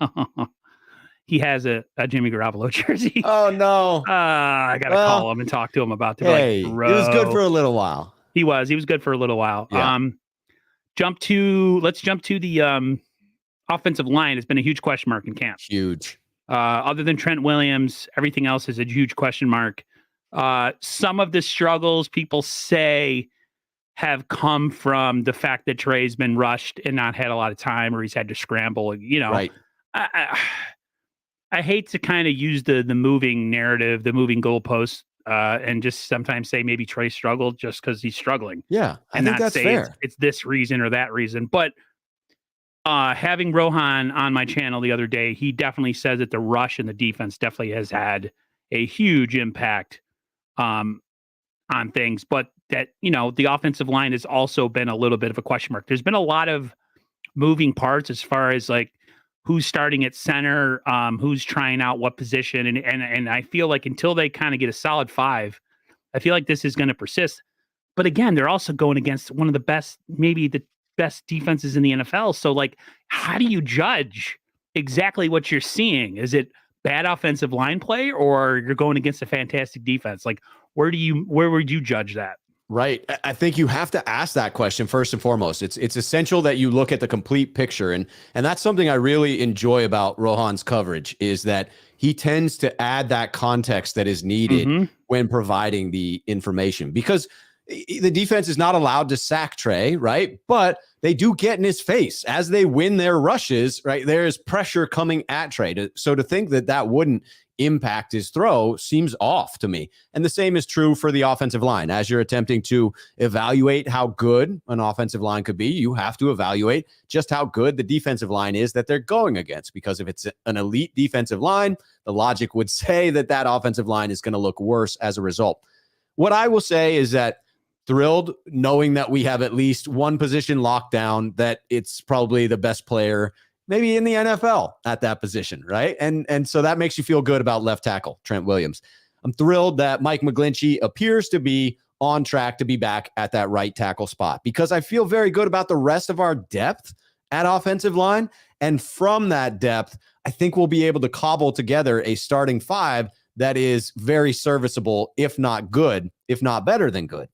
he has a Jimmy Garoppolo jersey. Oh, no. I got to call him and talk to him about it. Hey, it was good for a little while. He was good for a little while. Yeah. Let's jump to the offensive line. Has been a huge question mark in camp. Huge. Other than Trent Williams, everything else is a huge question mark. Some of the struggles people say have come from the fact that Trey's been rushed and not had a lot of time, or he's had to scramble. Right. I hate to kind of use the moving narrative, the moving goalposts, and just sometimes say maybe Trey struggled just because he's struggling. Yeah, I think that's fair. It's this reason or that reason. But having Rohan on my channel the other day, he definitely says that the rush and the defense definitely has had a huge impact on things. But that, the offensive line has also been a little bit of a question mark. There's been a lot of moving parts as far as like who's starting at center, who's trying out what position. And I feel like until they kind of get a solid 5, I feel like this is going to persist. But again, they're also going against one of the best, maybe the best defenses in the NFL. So like, how do you judge exactly what you're seeing? Is it bad offensive line play, or you're going against a fantastic defense? Like, where would you judge that? Right. I think you have to ask that question first and foremost. It's essential that you look at the complete picture. And that's something I really enjoy about Rohan's coverage, is that he tends to add that context that is needed when providing the information, because the defense is not allowed to sack Trey, right? But they do get in his face as they win their rushes, right? There is pressure coming at Trey. So to think that wouldn't impact his throw seems off to me. And the same is true for the offensive line. As you're attempting to evaluate how good an offensive line could be, you have to evaluate just how good the defensive line is that they're going against. Because if it's an elite defensive line, the logic would say that offensive line is going to look worse as a result. What I will say is that thrilled knowing that we have at least one position locked down, that it's probably the best player maybe in the NFL at that position, right? And so that makes you feel good about left tackle Trent Williams. I'm thrilled that Mike McGlinchey appears to be on track to be back at that right tackle spot, because I feel very good about the rest of our depth at offensive line. And from that depth, I think we'll be able to cobble together a starting 5 that is very serviceable, if not good, if not better than good.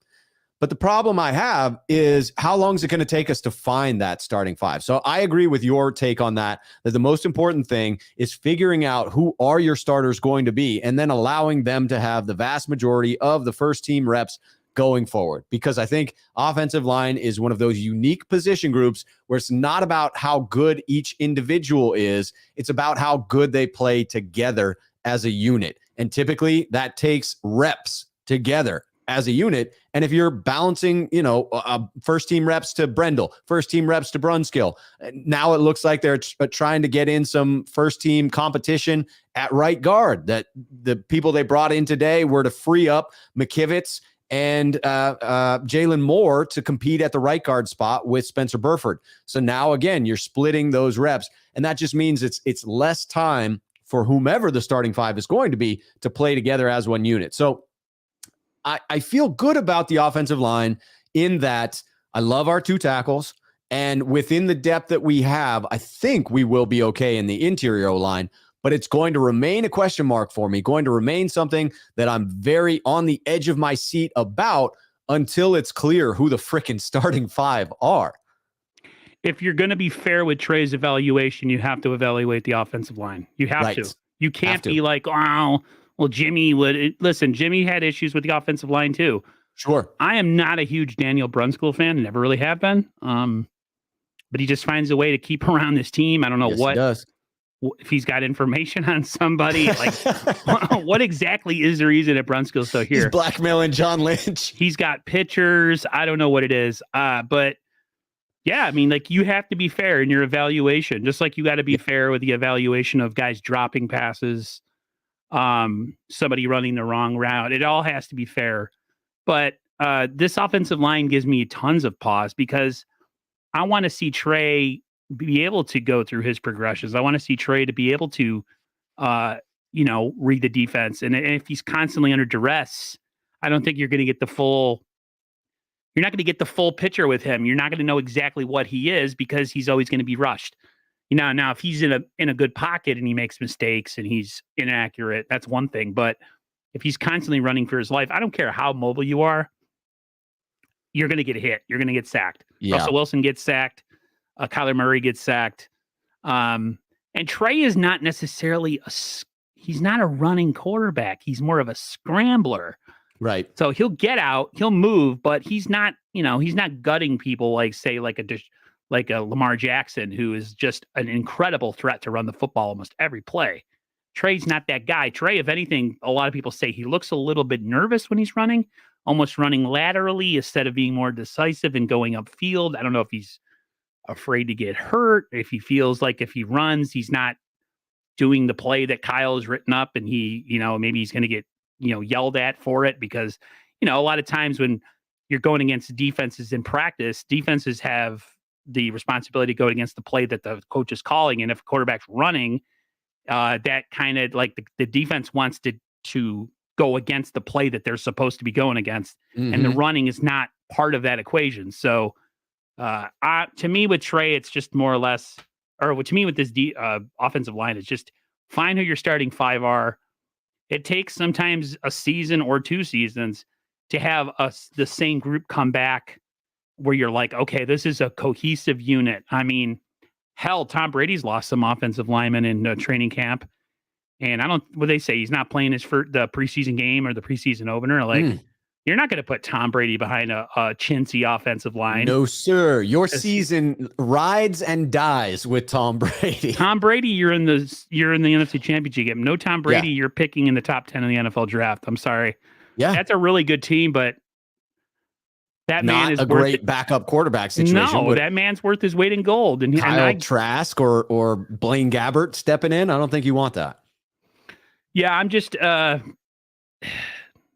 But the problem I have is, how long is it going to take us to find that starting 5? So I agree with your take on that the most important thing is figuring out who are your starters going to be, and then allowing them to have the vast majority of the first team reps going forward. Because I think offensive line is one of those unique position groups where it's not about how good each individual is. It's about how good they play together as a unit. And typically that takes reps together as a unit. And if you're balancing, first team reps to Brendel, first team reps to Brunskill, now it looks like they're trying to get in some first team competition at right guard, that the people they brought in today were to free up McKivitz and Jalen Moore to compete at the right guard spot with Spencer Burford. So now again, you're splitting those reps, and that just means it's less time for whomever the starting five is going to be to play together as one unit. So I feel good about the offensive line in that I love our two tackles. And within the depth that we have, I think we will be okay in the interior O-line. But it's going to remain a question mark for me, going to remain something that I'm very on the edge of my seat about until it's clear who the frickin' starting five are. If you're going to be fair with Trey's evaluation, you have to evaluate the offensive line. You have to. You can't be like, oh, well, Jimmy would. Listen, Jimmy had issues with the offensive line too. Sure. I am not a huge Daniel Brunskill fan. Never really have been. But he just finds a way to keep around this team. I don't know what. He does. If he's got information on somebody, like what exactly is the reason that Brunskill's still here? He's blackmailing John Lynch. He's got pictures. I don't know what it is. But yeah, I mean, like you have to be fair in your evaluation, just like you got to be fair with the evaluation of guys dropping passes, somebody running the wrong route. It all has to be fair. But this offensive line gives me tons of pause because I want to see Trey be able to go through his progressions. I want to see Trey to be able to, read the defense. And if he's constantly under duress, I don't think you're going to get the full. You're not going to get the full picture with him. You're not going to know exactly what he is because he's always going to be rushed. Now if he's in a good pocket and he makes mistakes and he's inaccurate, that's one thing. But if he's constantly running for his life, I don't care how mobile you are, you're going to get hit. You're going to get sacked. Yeah. Russell Wilson gets sacked. Kyler Murray gets sacked. And Trey is not necessarily he's not a running quarterback. He's more of a scrambler. Right. So he'll get out, he'll move, but he's not gutting people like a Lamar Jackson, who is just an incredible threat to run the football almost every play. Trey's not that guy. Trey, if anything, a lot of people say he looks a little bit nervous when he's running, almost running laterally instead of being more decisive and going upfield. I don't know if he's afraid to get hurt, if he feels like if he runs, he's not doing the play that Kyle has written up and he, maybe he's going to get, yelled at for it because, a lot of times when you're going against defenses in practice, defenses have the responsibility to go against the play that the coach is calling. And if a quarterback's running, that kind of like the defense wants to go against the play that they're supposed to be going against. Mm-hmm. And the running is not part of that equation. So to me with Trey, it's just more or less, or to me with this offensive line, it's just find who your starting five are. It takes sometimes a season or 2 seasons to have the same group come back where you're like, okay, this is a cohesive unit. I mean, hell, Tom Brady's lost some offensive linemen in training camp. And what they say, he's not playing the preseason game or the preseason opener. Like, you're not going to put Tom Brady behind a chintzy offensive line. No, sir. Your season rides and dies with Tom Brady. Tom Brady, you're in the NFC Championship game. No Tom Brady, you're picking in the top 10 in the NFL draft. I'm sorry. Yeah. That's a really good team, but that man is a great backup quarterback situation. No, that man's worth his weight in gold. And Kyle Trask or Blaine Gabbert stepping in, I don't think you want that. Yeah, I'm just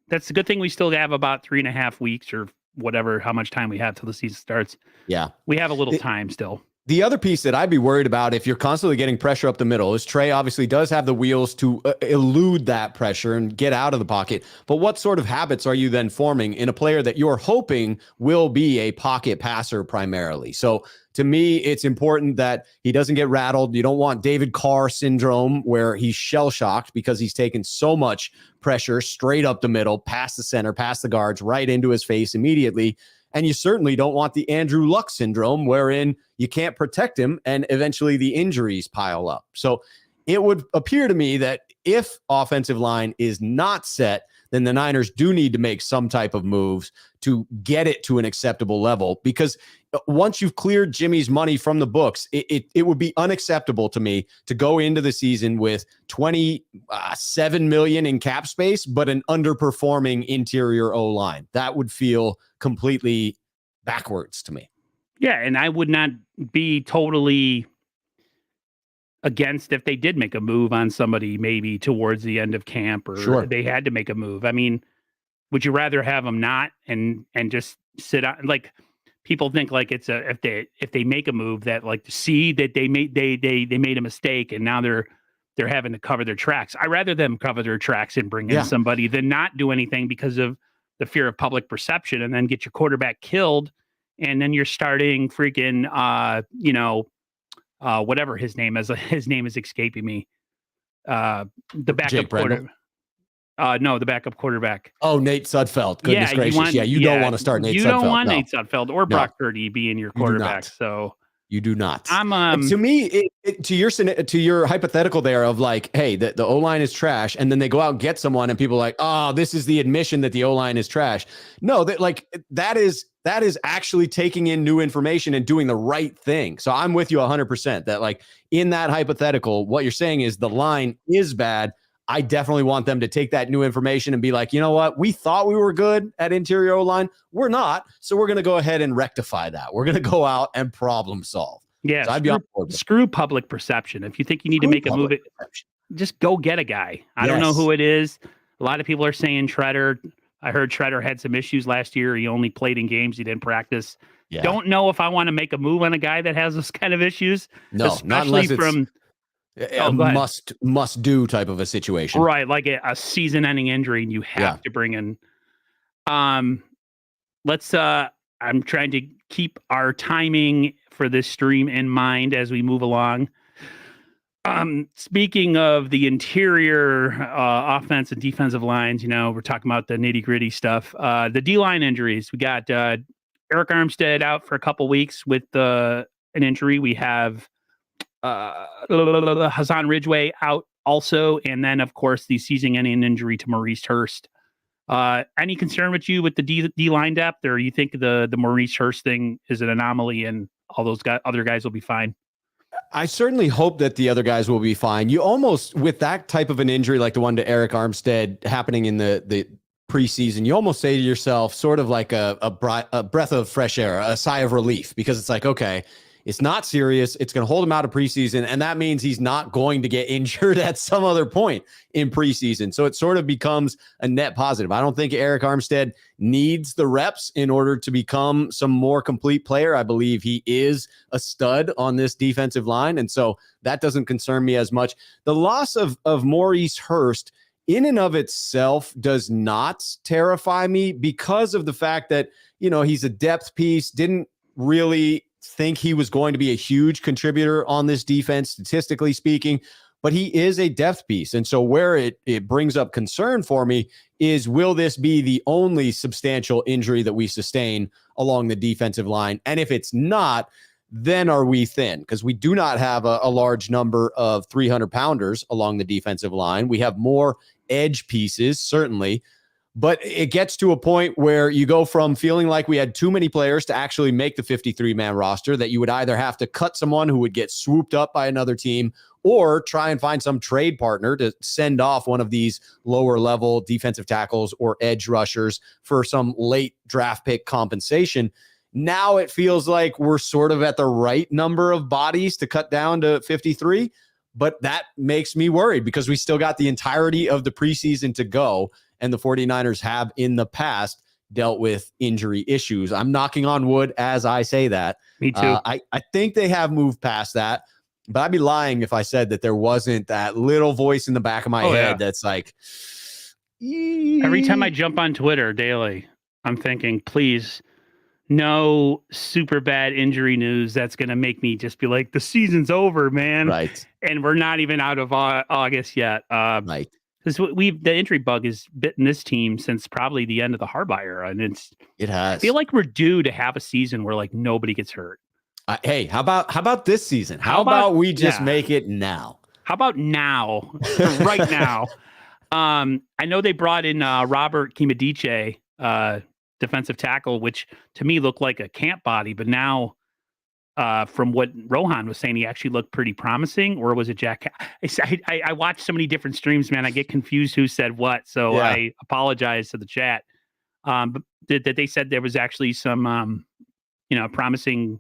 that's the good thing. We still have about 3.5 weeks or whatever, how much time we have till the season starts. Yeah. We have a little time still. The other piece that I'd be worried about if you're constantly getting pressure up the middle is Trey obviously does have the wheels to elude that pressure and get out of the pocket. But what sort of habits are you then forming in a player that you're hoping will be a pocket passer primarily? So to me, it's important that he doesn't get rattled. You don't want David Carr syndrome where he's shell-shocked because he's taken so much pressure straight up the middle, past the center, past the guards, right into his face immediately. And you certainly don't want the Andrew Luck syndrome wherein you can't protect him and eventually the injuries pile up. So it would appear to me that if offensive line is not set, then the Niners do need to make some type of moves to get it to an acceptable level, because once you've cleared Jimmy's money from the books, it would be unacceptable to me to go into the season with $27 million in cap space, but an underperforming interior O-line. That would feel completely backwards to me. Yeah, and I would not be totally against if they did make a move on somebody maybe towards the end of camp or they had to make a move. I mean, would you rather have them not and just sit on, like, people think like it's if they make a move that like to see that they made a mistake and now they're they're having to cover their tracks. I'd rather them cover their tracks and bring in somebody than not do anything because of the fear of public perception, and then get your quarterback killed. And then you're starting freaking, whatever his name is. His name is escaping me. The backup quarterback. No, the backup quarterback. Oh, Nate Sudfeld. Goodness gracious. You don't want to start Nate Sudfeld. You don't want Nate Sudfeld or Brock Purdy being your quarterback. So you do not. To me, to your hypothetical there of like, hey, the O-line is trash, and then they go out and get someone, and people are like, oh, this is the admission that the O-line is trash. No, that is actually taking in new information and doing the right thing. So I'm with you 100% that like in that hypothetical, what you're saying is the line is bad. I definitely want them to take that new information and be like, you know what? We thought we were good at interior O-line. We're not. So we're going to go ahead and rectify that. We're going to go out and problem solve. Yeah. So screw public perception. If you think you need to make a move, just go get a guy. I don't know who it is. A lot of people are saying Treader. I heard Treader had some issues last year. He only played in games. He didn't practice. Yeah. Don't know if I want to make a move on a guy that has those kind of issues. No, especially from a must do type of a situation, right? Like a season ending injury, and you have to bring in. I'm trying to keep our timing for this stream in mind as we move along. Speaking of the interior offense and defensive lines, we're talking about the nitty gritty stuff. The D-line injuries, we got Eric Armstead out for a couple weeks with an injury. We have Hassan Ridgeway out also, and then of course the season-ending injury to Maurice Hurst. Any concern with you with the D line depth, or you think the Maurice Hurst thing is an anomaly and all those other guys will be fine? I certainly hope that the other guys will be fine. You almost, with that type of an injury like the one to Eric Armstead happening in the preseason, you almost say to yourself, sort of like a breath of fresh air, a sigh of relief, because it's like, okay, it's not serious. It's going to hold him out of preseason. And that means he's not going to get injured at some other point in preseason. So it sort of becomes a net positive. I don't think Eric Armstead needs the reps in order to become some more complete player. I believe he is a stud on this defensive line. And so that doesn't concern me as much. The loss of Maurice Hurst in and of itself does not terrify me because of the fact that, he's a depth piece, didn't really think he was going to be a huge contributor on this defense, statistically speaking, but he is a depth piece. And so where it brings up concern for me is, will this be the only substantial injury that we sustain along the defensive line? And if it's not, then are we thin? Because we do not have a large number of 300-pounders along the defensive line. We have more edge pieces, certainly, but it gets to a point where you go from feeling like we had too many players to actually make the 53-man roster, that you would either have to cut someone who would get swooped up by another team, or try and find some trade partner to send off one of these lower level defensive tackles or edge rushers for some late draft pick compensation. Now it feels like we're sort of at the right number of bodies to cut down to 53, but that makes me worried because we still got the entirety of the preseason to go. And the 49ers have in the past dealt with injury issues. I'm knocking on wood as I say that. Me too. I think they have moved past that, but I'd be lying if I said that there wasn't that little voice in the back of my head that's like, every time I jump on Twitter daily, I'm thinking, please, no super bad injury news that's going to make me just be like, the season's over, man. Right. And we're not even out of August yet. Right. Because the injury bug has bitten this team since probably the end of the Harbaugh era, and it has. I feel like we're due to have a season where like nobody gets hurt. Hey, how about this season? How about we just make it now? How about now, right now? I know they brought in Robert Kimadiche, defensive tackle, which to me looked like a camp body, but now. From what Rohan was saying, he actually looked pretty promising, or was it Jack? I watched so many different streams, man. I get confused who said what, so I apologize to the chat. But that they said there was actually some, promising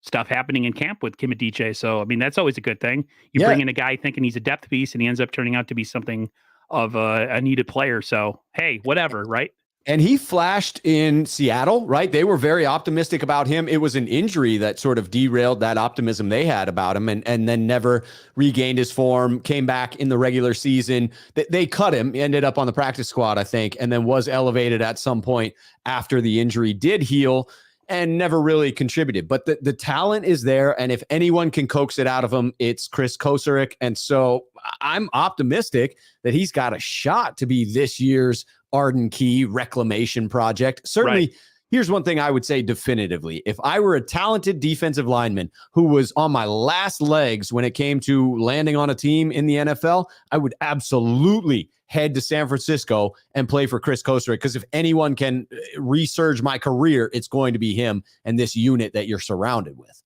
stuff happening in camp with Kimadiche. So I mean, that's always a good thing. You bring in a guy thinking he's a depth piece, and he ends up turning out to be something of a needed player. So hey, whatever, right? And he flashed in Seattle, right? They were very optimistic about him. It was an injury that sort of derailed that optimism they had about him, and then never regained his form, came back in the regular season. They cut him, ended up on the practice squad, I think, and then was elevated at some point after the injury did heal and never really contributed. But the talent is there, and if anyone can coax it out of him, it's Chris Kocurek. And so I'm optimistic that he's got a shot to be this year's Arden Key reclamation project. Certainly, here's one thing I would say definitively. If I were a talented defensive lineman who was on my last legs when it came to landing on a team in the NFL, I would absolutely head to San Francisco and play for Chris Kocurek, because if anyone can resurge my career, it's going to be him and this unit that you're surrounded with.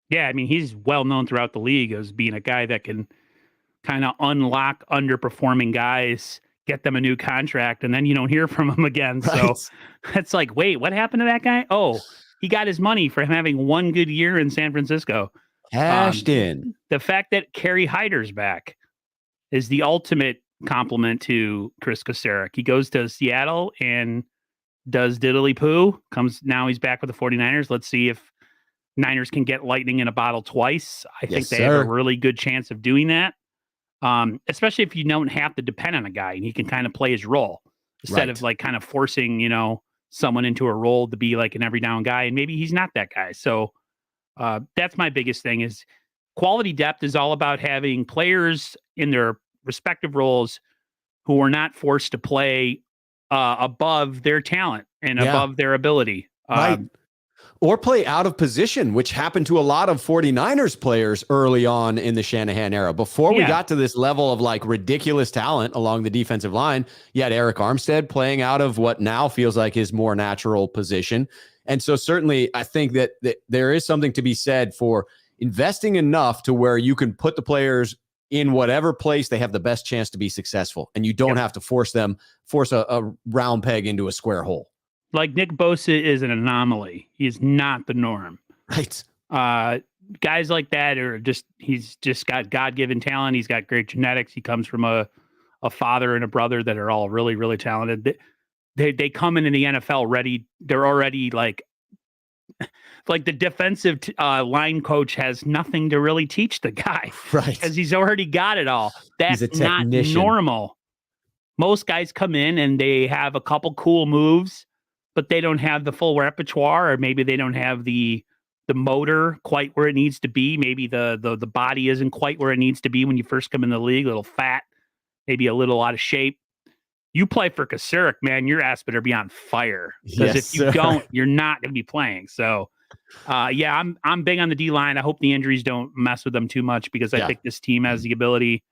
Yeah, I mean, he's well known throughout the league as being a guy that can kind of unlock underperforming guys, get them a new contract, and then you don't hear from him again. Right. So it's like, wait, what happened to that guy? Oh, he got his money for him having one good year in San Francisco. Cashed in. The fact that Kerry Hyder's back is the ultimate compliment to Chris Kocurek. He goes to Seattle and does diddly poo. Now he's back with the 49ers. Let's see if Niners can get lightning in a bottle twice. I think they have a really good chance of doing that. Especially if you don't have to depend on a guy and he can kind of play his role instead of like kind of forcing, someone into a role to be like an every down guy. And maybe he's not that guy. So that's my biggest thing is quality depth is all about having players in their respective roles who are not forced to play above their talent and above their ability. Right. Or play out of position, which happened to a lot of 49ers players early on in the Shanahan era. Before we got to this level of like ridiculous talent along the defensive line, you had Eric Armstead playing out of what now feels like his more natural position. And so certainly I think that there is something to be said for investing enough to where you can put the players in whatever place they have the best chance to be successful. And you don't have to force a round peg into a square hole. Like Nick Bosa is an anomaly. He's not the norm. Right. Guys like that he's just got God-given talent. He's got great genetics. He comes from a father and a brother that are all really, really talented. They come into the NFL ready. They're already like the defensive line coach has nothing to really teach the guy. Right. Because he's already got it all. That's not normal. Most guys come in and they have a couple cool moves, but they don't have the full repertoire, or maybe they don't have the motor quite where it needs to be. Maybe the body isn't quite where it needs to be when you first come in the league, a little fat, maybe a little out of shape. You play for Kocurek, man, your ass better be on fire. Because if you don't, you're not going to be playing. So, I'm big on the D-line. I hope the injuries don't mess with them too much, because I think this team has the ability,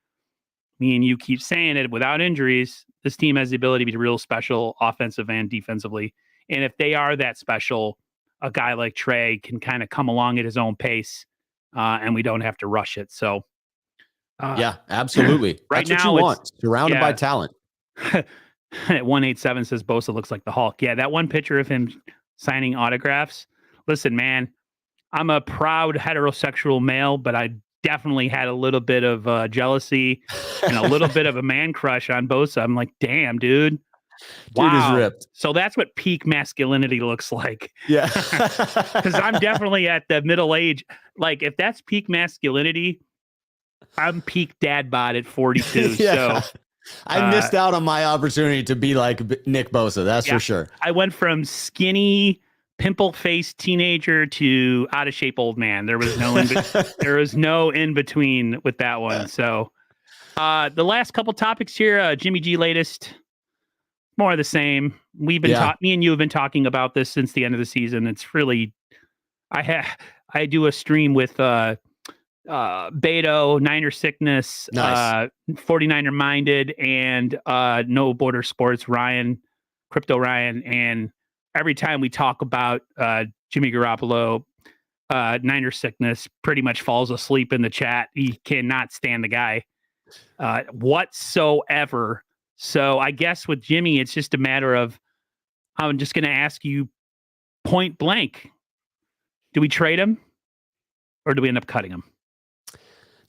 me and you keep saying it, without injuries, this team has the ability to be real special offensive and defensively. And if they are that special, a guy like Trey can kind of come along at his own pace, and we don't have to rush it. So, absolutely. Right That's now, what you want. Surrounded by talent. 187 says Bosa looks like the Hulk. Yeah, that one picture of him signing autographs. Listen, man, I'm a proud heterosexual male, but I definitely had a little bit of jealousy and a little bit of a man crush on Bosa. I'm like, damn, dude. Dude is ripped. So that's what peak masculinity looks like. Yeah. Because I'm definitely at the middle age. Like, if that's peak masculinity, I'm peak dad bod at 42. So I missed out on my opportunity to be like Nick Bosa. That's for sure. I went from skinny, pimple-faced teenager to out-of-shape old man. There was no in between with that one. So the last couple topics here, Jimmy G latest. More of the same. We've been me and you have been talking about this since the end of the season. It's really, I do a stream with Beto, Niner Sickness, nice. 49er Minded, and No Border Sports, Crypto Ryan, and every time we talk about Jimmy Garoppolo, Niner Sickness pretty much falls asleep in the chat. He cannot stand the guy whatsoever. So I guess with Jimmy, it's just a matter of, I'm just going to ask you point blank. Do we trade him or do we end up cutting him?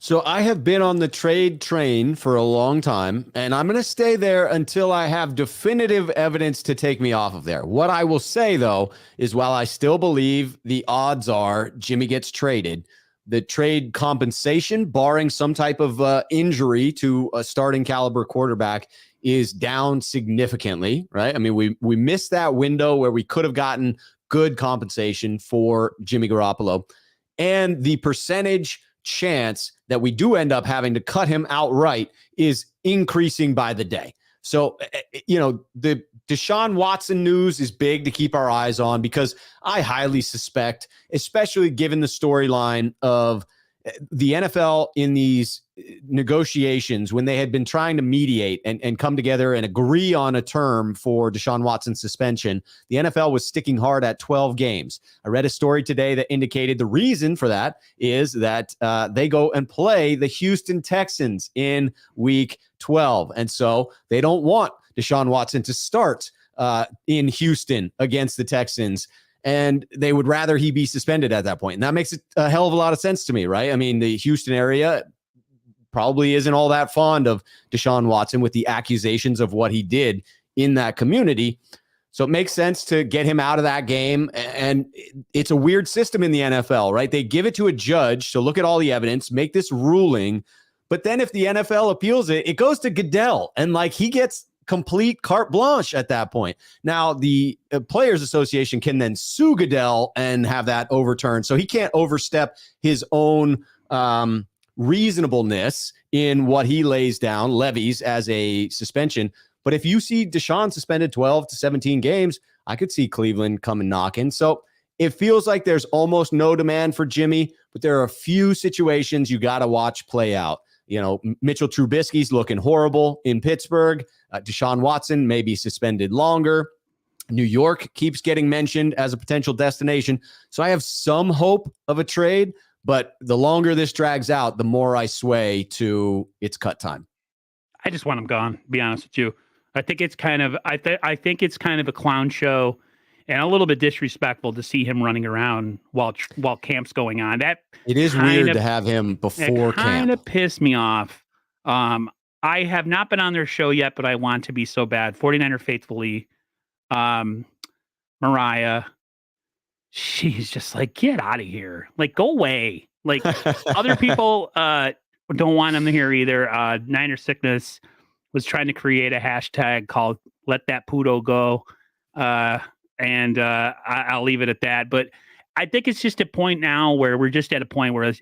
So I have been on the trade train for a long time, and I'm going to stay there until I have definitive evidence to take me off of there. What I will say, though, is while I still believe the odds are Jimmy gets traded, the trade compensation, barring some type of injury to a starting caliber quarterback, is down significantly, right? I mean, we missed that window where we could have gotten good compensation for Jimmy Garoppolo. And the percentage chance that we do end up having to cut him outright is increasing by the day. So, the Deshaun Watson news is big to keep our eyes on because I highly suspect, especially given the storyline of the NFL in these negotiations, when they had been trying to mediate and come together and agree on a term for Deshaun Watson's suspension, the NFL was sticking hard at 12 games. I read a story today that indicated the reason for that is that they go and play the Houston Texans in week 12. And so they don't want Deshaun Watson to start in Houston against the Texans. And they would rather he be suspended at that point. And that makes a hell of a lot of sense to me, right? I mean, the Houston area probably isn't all that fond of Deshaun Watson with the accusations of what he did in that community. So it makes sense to get him out of that game. And it's a weird system in the NFL, right? They give it to a judge to look at all the evidence, make this ruling. But then if the NFL appeals it, it goes to Goodell. And he gets complete carte blanche at that point. Now, the Players Association can then sue Goodell and have that overturned. So he can't overstep his own reasonableness in what he levies as a suspension. But if you see Deshaun suspended 12 to 17 games, I could see Cleveland coming knocking. So it feels like there's almost no demand for Jimmy, but there are a few situations you got to watch play out. Mitchell Trubisky's looking horrible in Pittsburgh. Deshaun Watson may be suspended longer. New York keeps getting mentioned as a potential destination. So I have some hope of a trade, but the longer this drags out, the more I sway to it's cut time. I just want him gone, to be honest with you. I think it's kind of I think it's kind of a clown show and a little bit disrespectful to see him running around while camp's going on. That it is weird to have him before camp. Kind of pissed me off. I have not been on their show yet, but I want to be so bad. 49er faithfully, Mariah, she's just like, get out of here. Go away. Other people don't want him here either. Niner Sickness was trying to create a hashtag called Let That Puto Go. And I'll leave it at that. But I think it's just a point now where we're just at a point where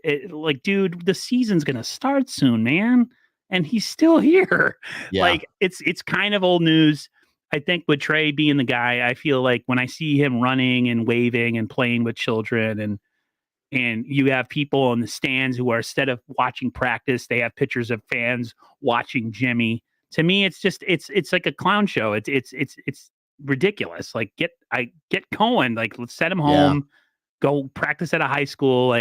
dude, the season's going to start soon, man. And he's still here. Yeah. It's kind of old news. I think with Trey being the guy, I feel like when I see him running and waving and playing with children and you have people in the stands who are, instead of watching practice, they have pictures of fans watching Jimmy. To me, it's just, it's like a clown show. It's ridiculous. Get going. Let's set him home, go practice at a high school.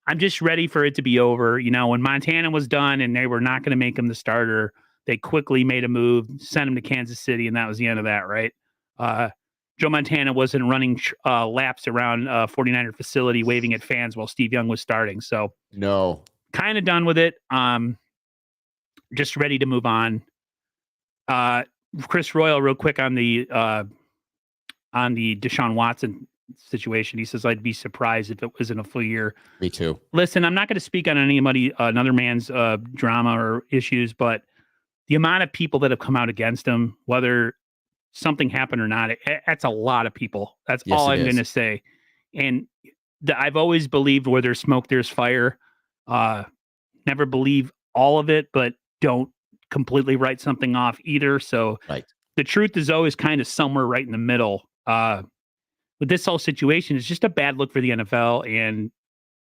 I'm just ready for it to be over. When Montana was done and they were not going to make him the starter, they quickly made a move, sent him to Kansas City, and that was the end of that, right? Joe Montana wasn't running laps around 49er facility waving at fans while Steve Young was starting. So no, kind of done with it. Just ready to move on. Chris Royal, real quick on the Deshaun Watson situation. He says, I'd be surprised if it wasn't a full year. Me too. Listen, I'm not going to speak on another man's drama or issues, but the amount of people that have come out against him, whether something happened or not, that's a lot of people. That's all I'm going to say. And I've always believed where there's smoke, there's fire. Never believe all of it, but don't completely write something off either. So The truth is always kind of somewhere right in the middle. With this whole situation, it's just a bad look for the NFL, and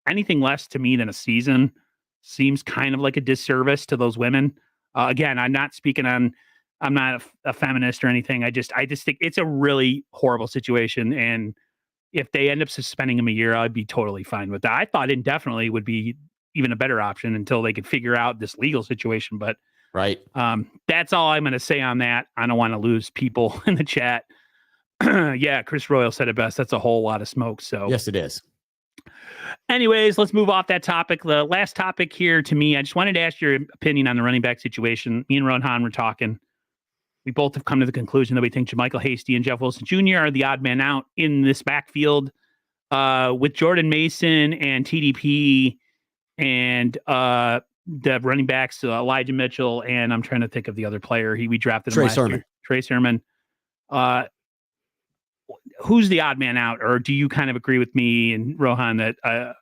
anything less to me than a season seems kind of like a disservice to those women. Again, I'm not a feminist or anything. I just think it's a really horrible situation. And if they end up suspending him a year, I'd be totally fine with that. I thought indefinitely would be even a better option until they could figure out this legal situation. But that's all I'm going to say on that. I don't want to lose people in the chat. Yeah, Chris Royal said it best. That's a whole lot of smoke. So yes, it is. Anyways, let's move off that topic. The last topic here to me, I just wanted to ask your opinion on the running back situation. Me and Rohan were talking. We both have come to the conclusion that we think JaMychal Hasty and Jeff Wilson Jr. are the odd man out in this backfield with Jordan Mason and TDP and the running backs, Elijah Mitchell, and I'm trying to think of the other player. We drafted him last year. Trey Sermon. Who's the odd man out, or do you kind of agree with me and Rohan that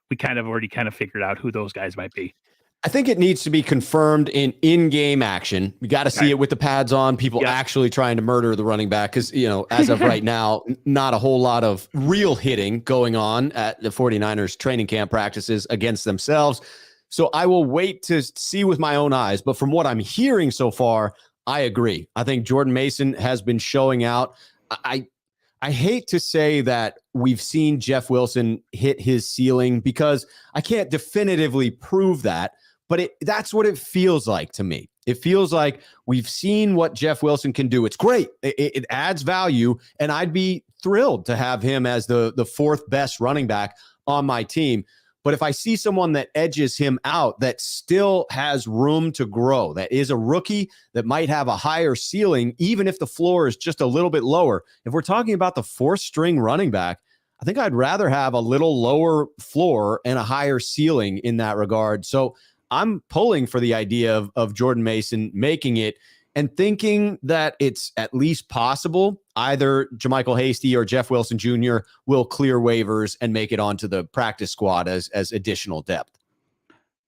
we kind of already kind of figured out who those guys might be? I think it needs to be confirmed in-game action. We got to see it with the pads on, people actually trying to murder the running back. Because, as of right now, not a whole lot of real hitting going on at the 49ers training camp practices against themselves. So I will wait to see with my own eyes. But from what I'm hearing so far, I agree. I think Jordan Mason has been showing out. I hate to say that we've seen Jeff Wilson hit his ceiling because I can't definitively prove that. But that's what it feels like to me. It feels like we've seen what Jeff Wilson can do. It's great. It adds value, and I'd be thrilled to have him as the fourth best running back on my team. But if I see someone that edges him out, that still has room to grow, that is a rookie that might have a higher ceiling, even if the floor is just a little bit lower. If we're talking about the fourth string running back, I think I'd rather have a little lower floor and a higher ceiling in that regard. So I'm pulling for the idea of Jordan Mason making it and thinking that it's at least possible either JaMychal Hasty or Jeff Wilson Jr. will clear waivers and make it onto the practice squad as additional depth.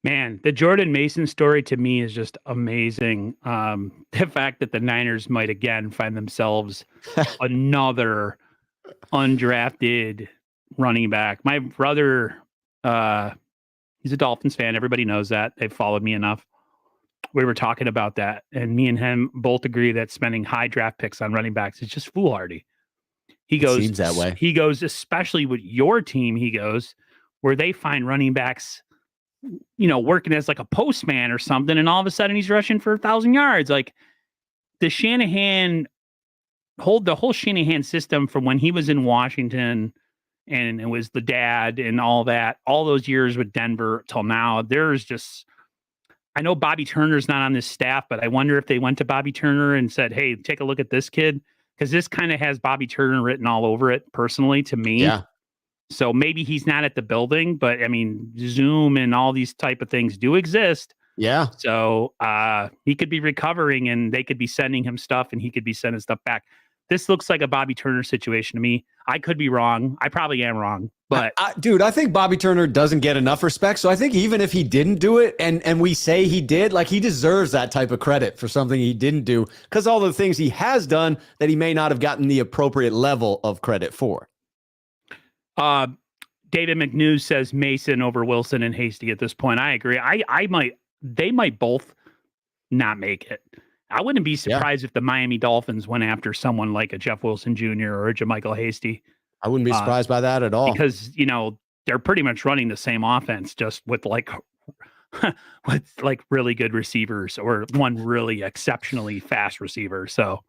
Man, the Jordan Mason story to me is just amazing. The fact that the Niners might again find themselves another undrafted running back. My brother, he's a Dolphins fan. Everybody knows that. They've followed me enough. We were talking about that, and me and him both agree that spending high draft picks on running backs is just foolhardy. He goes, seems that way. He goes, especially with your team, he goes, where they find running backs, working as like a postman or something, and all of a sudden he's rushing for 1,000 yards. Like the whole Shanahan system from when he was in Washington and it was the dad and all that, all those years with Denver till now, there's just, I know Bobby Turner's not on this staff, but I wonder if they went to Bobby Turner and said, hey, take a look at this kid. Because this kind of has Bobby Turner written all over it personally to me. Yeah. So maybe he's not at the building, but I mean, Zoom and all these type of things do exist. Yeah. So he could be recovering and they could be sending him stuff and he could be sending stuff back. This looks like a Bobby Turner situation to me. I could be wrong. I probably am wrong. But dude, I think Bobby Turner doesn't get enough respect. So I think even if he didn't do it and we say he did, like he deserves that type of credit for something he didn't do because all the things he has done that he may not have gotten the appropriate level of credit for. David McNews says Mason over Wilson and Hasty at this point. I agree. They might both not make it. I wouldn't be surprised if the Miami Dolphins went after someone like a Jeff Wilson Jr. or a JaMychal Hasty. I wouldn't be surprised by that at all. Because, they're pretty much running the same offense, just with really good receivers or one really exceptionally fast receiver. So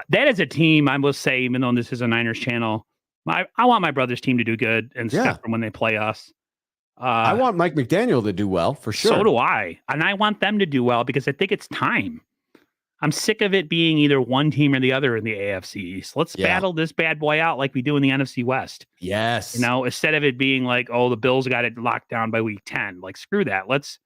that is a team, I will say, even though this is a Niners channel, I want my brother's team to do good and stuff from when they play us. I want Mike McDaniel to do well, for sure. So do I. And I want them to do well because I think it's time. I'm sick of it being either one team or the other in the AFC East. Let's battle this bad boy out like we do in the NFC West. Yes. Instead of it being like, oh, the Bills got it locked down by week 10. Like, screw that. Let's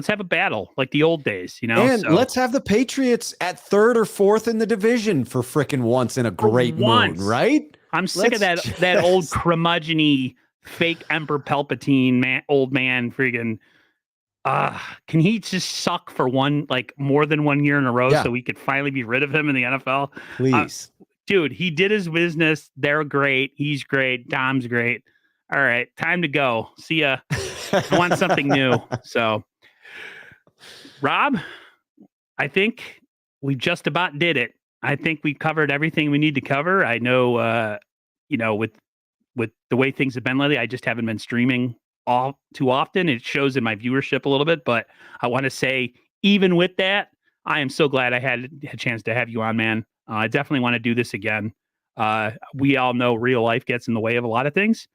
have a battle like the old days, And let's have the Patriots at third or fourth in the division for frickin' once in a great mood, right? I'm sick of that old curmudgeon-y fake Emperor Palpatine old man friggin'. Can he just suck for more than 1 year in a row so we could finally be rid of him in the NFL? Please. Dude, he did his business. They're great. He's great. Dom's great. All right, time to go. See ya. I want something new. So, Rob, I think we just about did it. I think we covered everything we need to cover. I know, with the way things have been lately, I just haven't been streaming all too often. It shows in my viewership a little bit, but I want to say, even with that, I am so glad I had a chance to have you on, man. I definitely want to do this again. We all know real life gets in the way of a lot of things,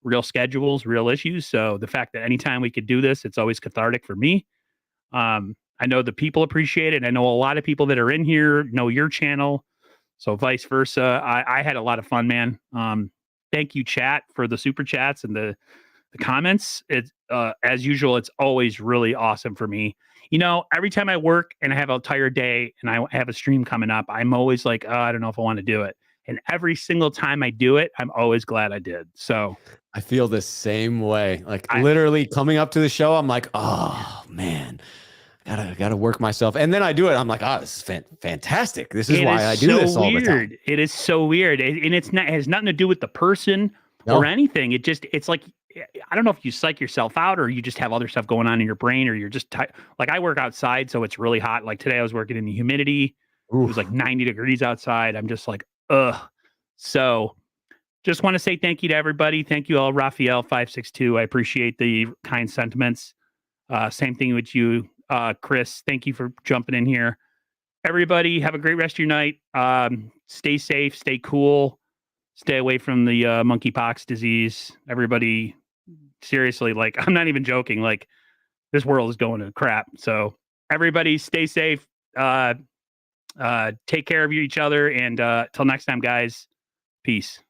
real schedules, real issues. So the fact that anytime we could do this, it's always cathartic for me. I know the people appreciate it. I know a lot of people that are in here know your channel. So vice versa. I had a lot of fun, man. Thank you, chat, for the super chats and the comments. It's as usual, it's always really awesome for me. You know, every time I work and I have a tired day and I have a stream coming up, I'm always like, oh, I don't know if I want to do it. And every single time I do it, I'm always glad I did. So I feel the same way. Like literally coming up to the show, I'm like, oh man, gotta work myself. And then I do it. I'm like, oh, this is fantastic. This is why I do this all the time. It is so weird. And it has nothing to do with the person or anything. It's like, I don't know if you psych yourself out or you just have other stuff going on in your brain or you're just like I work outside. So it's really hot. Like today I was working in the humidity. Oof. It was like 90 degrees outside. I'm just like, ugh. So just want to say thank you to everybody. Thank you all, Raphael562. I appreciate the kind sentiments. Same thing with you, Chris. Thank you for jumping in here. Everybody have a great rest of your night. Stay safe, stay cool, stay away from the monkeypox disease. Everybody, seriously, like, I'm not even joking. Like, this world is going to crap. So everybody stay safe. Take care of each other. And till next time, guys, peace.